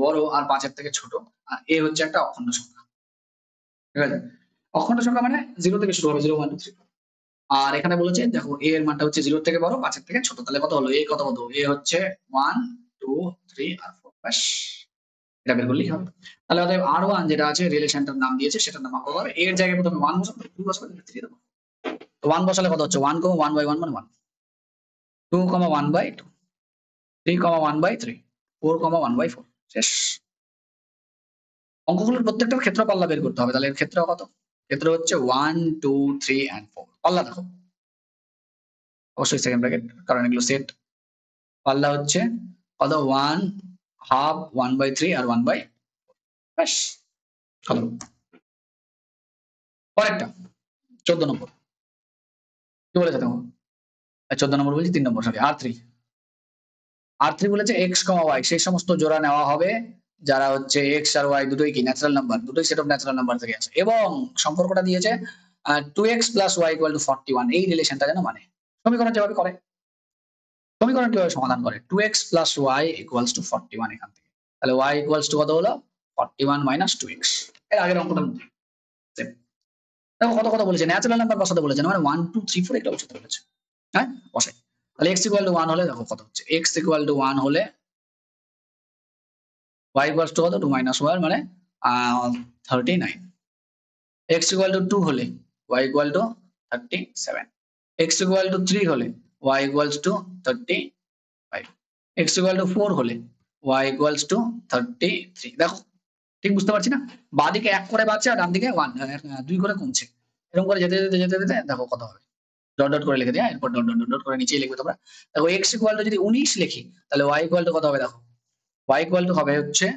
বড় আর 5 এর থেকে ছোট, আর a হচ্ছে একটা অখণ্ড সংখ্যা, ঠিক আছে, অখণ্ড সংখ্যা মানে 0 থেকে শুরু হবে, 0 1 2 3, আর এখানে বলেছে দেখো a এর মানটা হচ্ছে 0 থেকে বড় 5 এর থেকে ছোট, তাহলে কত হলো, a কত কত, a হচ্ছে 1 2 3 আর 4, ব্যাস এটা বের করলেই হবে। তাহলে অতএব R1 যেটা আছে রিলেশনটার নাম দিয়েছে সেটার নাম কত হবে, a এর জায়গায় প্রথমে 1 বসাবো, 2 বসাবো, 3 দেবো, তো 1 বসালে কত হচ্ছে 1, 1/1 মানে 1, 2, 1/2, 3, 1/3, 4, 1/4, শেষ। অঙ্কগুলোর প্রত্যেকটার ক্ষেত্র পাল্লা বের করতে হবে, তাহলে এর ক্ষেত্র কত, ক্ষেত্র হচ্ছে 1 2 3 and 4, পাল্লা দেখো অবশ্যই সেকেন্ড ব্র্যাকেট, কারণ এগুলো সেট, পাল্লা হচ্ছে কত 1 হাফ 1/3 আর 1/, ব্যাস হলো। পরেরটা 14 নম্বর কি বলেছে দেখো, 14 নম্বর বলছি 3 নম্বর সরি, আর3 বলেছে এক্স কমা ওয়াই সেই সমস্ত জোড়া নেওয়া হবে যারা হচ্ছে এক্স আর ওয়াই দুটোই কি ন্যাচারাল নাম্বার, দুটোই সেট অফ ন্যাচারাল নাম্বার থেকে আছে, এবং সম্পর্কটা দিয়েছে 2x plus Y equal to 41, এই রিলেশনটা যেন মানে, সমীকরণ যেভাবে করে, সমীকরণ কিভাবে সমাধান করে, 2x plus Y equals to 41, এখান থেকে তাহলে ওয়াই ইকুয়ালস টু কত হলো 41 মাইনাস 2x, এর আগের অঙ্কটার মধ্যে same। দেখো কত কত বলেছে, ন্যাচারাল নাম্বার বসাতে বলেছে, মানে 1 2 3 4 এটা বসাতে বলেছে, হ্যাঁ বসাই, তাহলে x ইকুয়াল টু 1 হলে দেখো কত হচ্ছে, x ইকুয়াল টু 1 হলে y ইকুয়ালস টু কত 2 মাইনাস 1 মানে 39। x ইকুয়াল টু 2 হলে y equal two 37। x equal two 3 হলে y equals two 35। x equal two 4 হলে y ইকুয়ালস টু 33। দেখো ঠিক বুঝতে পারছি না? বাঁদিকে 1 করে বাড়ছে আর ডান দিকে 2 করে কমছে। এরকম করে যেতে যেতে যেতে যেতে দেখো কত হবে। ডট ডট করে লিখে দিই, এরপর ডট ডট ডট করে নিচেই লিখবে তোমরা। দেখো x ইকুয়াল টু যদি 19 লিখি তাহলে y ইকুয়াল টু কত হবে দেখো। y ইকুয়াল টু হবে হচ্ছে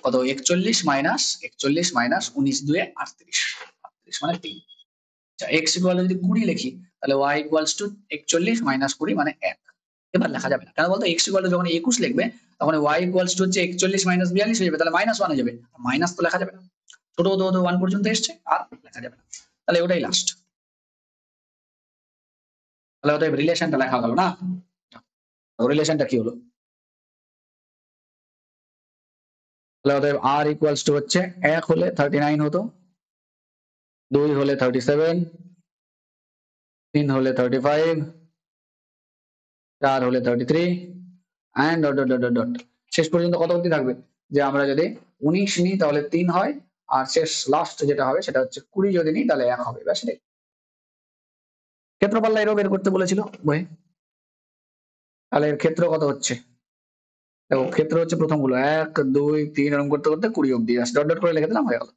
কত 41 মাইনাস 19 2 38, 38 মানে 3। আচ্ছা x ইকুয়াল টু যদি 20 লিখি তাহলে y ইকুয়ালস টু 41 মাইনাস 20 মানে 1। এবার লেখা যাবে না কেন বলতো, x ইকুয়াল টু যখন 21 লিখবে তখন y ইকুয়ালস টু হচ্ছে 41 মাইনাস 42 হয়ে যাবে, তাহলে মাইনাস 1 হয়ে যাবে। মাইনাস তো লেখা যাবে না, ছোট হতে হতে 1 পর্যন্ত এসছে আর লেখা যাবে না, তাহলে ওটাই লাস্ট। তাহলে ওটাই রিলেশনটা লেখা হলো না। রিলেশনটা কি হলো, তাহলে অতএব r ইকুয়ালস টু হচ্ছে 1 হলে 39 হতো, 2 হলে 37, 3 হলে 35, 4 হলে 33 and dot dot dot dot. শেষ পর্যন্ত কত অবধি থাকবে, যে আমরা যদি 19 নিই তাহলে 3 হয়, আর শেষ লাস্ট যেটা হবে সেটা হচ্ছে 20 যদি নিই তাহলে 1 হবে, ব্যাস এটাই। ক্ষেত্রফল এরও বের করতে বলেছিল বই, তাহলে এর ক্ষেত্র কত হচ্ছে দেখো, ক্ষেত্র হচ্ছে প্রথমগুলো 1 2 3 এরকম করতে করতে 20 অবধি, ডট ডট করে লিখে দিলাম হয়ে গেল।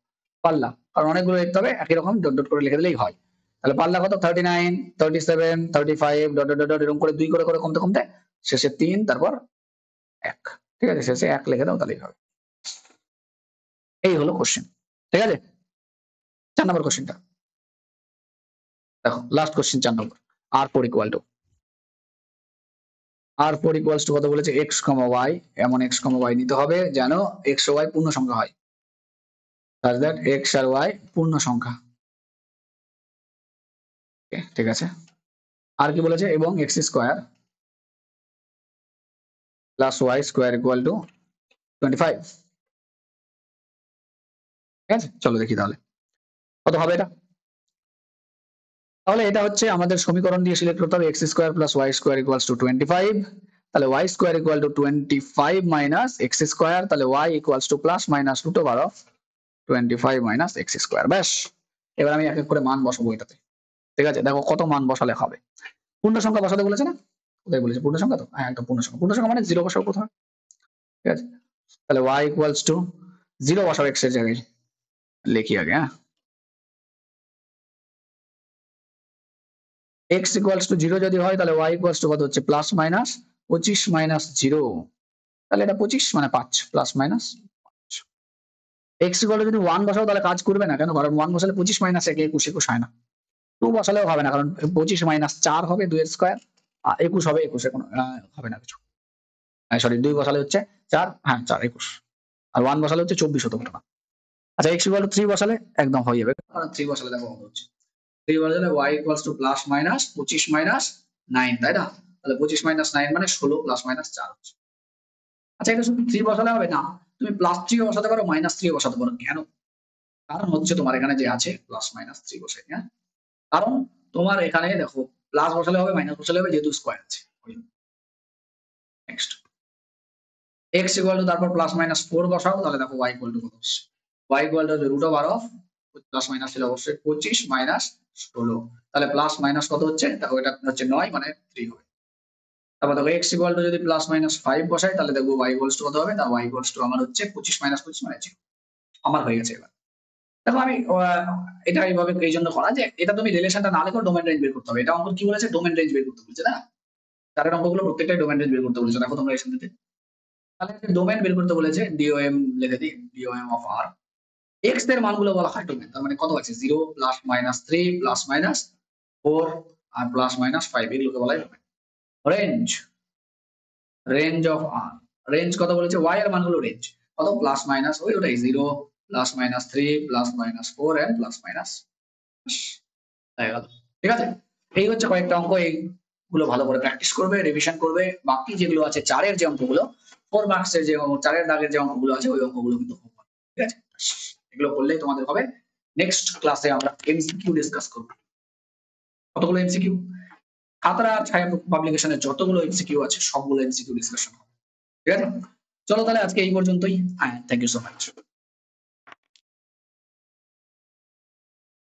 পাল্লা, কারণ অনেকগুলো লিখতে হবে, একই রকম ডট ডট করে লিখে দিলেই হয়। তাহলে পাল্লা কত 39 37 35 ডট ডট ডট এরকম করে 2 করে করে কমতে কমতে শেষে 3 তারপর 1। ঠিক আছে, শেষে 1 লিখে দাও তাহলেই হবে। এই হলো কোশ্চেন। ঠিক আছে, 4 নম্বর কোশ্চেনটা দেখো, last question 4 number. r4 equal to r4 equals to কত বলেছে, x, y, এমন x, y নিতে হবে যেন x ও y পূর্ণ সংখ্যা হয়, such that x R y পূর্ণ সংখ্যা। ঠিক আছে, আর কি বলেছে, এবং x square plus y square equal to 25। ঠিক আছে, চলো দেখি তাহলে কত হবে এটা। তাহলে এটা হচ্ছে আমাদের সমীকরণ দিয়ে সিলেক্ট করতে হবে, x square plus y square equals to 25। তাহলে y square equal to 25 minus x square, তাহলে y equals to plus minus root over of 25 minus x square. ব্যাস, এবার আমি এক এক করে মান বসাবো এটাতে। ঠিক আছে, দেখো কত মান বসালে হবে। পূর্ণ সংখ্যা বসাতে বলেছে না, কোথায় বলেছে পূর্ণ সংখ্যা, তো হ্যাঁ একদম পূর্ণ সংখ্যা। পূর্ণ সংখ্যা মানে 0 বসাবো প্রথমে। ঠিক আছে, তাহলে y ইকুয়ালস টু 0 বসাও x এর জায়গায়, লিখি আগে। হ্যাঁ, x ইকুয়ালস টু 0 যদি হয় তাহলে y ইকুয়ালস টু কত হচ্ছে, প্লাস মাইনাস 25 মাইনাস 0, তাহলে এটা 25 মানে 5 plus minus. x equal two যদি 1 বসাও তাহলে কাজ করবে না, কেন, কারণ 1 বসালে 25 মাইনাস 1 21 21 হয় না। 2 বসালেও হবে না, কারণ 25 মাইনাস 4 হবে 2 এর স্কয়ার, আর 21 হবে, 21 এ কোনো হবে না কিছু। সরি, 2 বসালে হচ্ছে 4, হ্যাঁ 4 21, আর 1 বসালে হচ্ছে 24 হতো না। আচ্ছা x ইকুয়াল টু 3 বসালে একদম হয়ে যাবে, কারণ 3 বসালে দেখো কত হচ্ছে, 3 বসালে y equals to plus minus 25 minus 9, তাই না? তাহলে 25 মাইনাস 9 মানে 16 প্লাস মাইনাস 4 হচ্ছে। আচ্ছা, এটা শুধু 3 বসালে হবে না, তুমি প্লাস 3 ও বসাতে পারো, মাইনাস 3 ও বসাতে পারো। কেন? কারণ হচ্ছে তোমার এখানে যে আছে প্লাস মাইনাস 3 বসাই, হ্যাঁ, কারণ তোমার এখানে দেখো প্লাস বসালে হবে মাইনাস বসালে হবে, যেহেতু স্কয়ার আছে। নেক্সট x ইকুয়াল টু তারপর প্লাস মাইনাস 4 বসাও, তাহলে দেখো y ইকুয়াল টু কত হচ্ছে, y equal to root over of plus minus ছিল অবশ্যই 25 মাইনাস 16, তাহলে প্লাস মাইনাস কত হচ্ছে দেখো, এটা হচ্ছে 9 মানে 3 হবে। তারপর দেখো x ইকুয়াল টু যদি প্লাস মাইনাস 5 বসাই তাহলে দেখো y ইকুয়ালস টু কত হবে, তার y ইকুয়ালস টু আমার হচ্ছে 25 মাইনাস 25 মানে 0। আমার হয়ে গেছে। এবার দেখো আমি এটা এইভাবে এই জন্য করা যে এটা তুমি রিলেশনটা না লিখো ডোমেন রেঞ্জ বের করতে হবে। এটা অঙ্ক কি বলেছে, ডোমেন রেঞ্জ বের করতে বলেছে, না চারের অঙ্কগুলো প্রত্যেকটাই ডোমেন রেঞ্জ বের করতে বলেছে। দেখো তোমরা এখান থেকে তাহলে ডোমেন বের করতে বলেছে, DOM লিখে দিই, DOM অফ R। x এর মানগুলো বলা হয় ডোমেন, তার মানে কত আছে 0 প্লাস মাইনাস 3 প্লাস মাইনাস 4 আর প্লাস মাইনাস 5, এগুলোকে বলা হয় domain. Range, range of R, range কত বলেছে, y এর মানগুলো রেঞ্জ কত, প্লাস মাইনাস ওটাই 0 plus minus 3 plus minus 4 and plus minus হয়ে গেল। ঠিক আছে, এই হচ্ছে কয়েকটা অঙ্ক, এইগুলো ভালো করে প্র্যাকটিস করবে, রিভিশন করবে। বাকি যেগুলো আছে চারের যে অঙ্কগুলো, 4 মার্কস এর যে চারের দাগের যে অঙ্কগুলো আছে ওই অঙ্কগুলো কিন্তু homework, ঠিক আছে, এগুলো করলেই তোমাদের হবে। নেক্সট ক্লাসে আমরা এমসিকিউ ডিসকাস করব। কতগুলো এমসিকিউ, খাতড়া আর ছায়া পাবলিকেশনের যতগুলো এমসিকিউ আছে সবগুলো এমসিকিউ ডিসকাশন হবে। ঠিক আছে, চলো তাহলে আজকে এই পর্যন্তই। হ্যাঁ, থ্যাংক ইউ সো মাচ।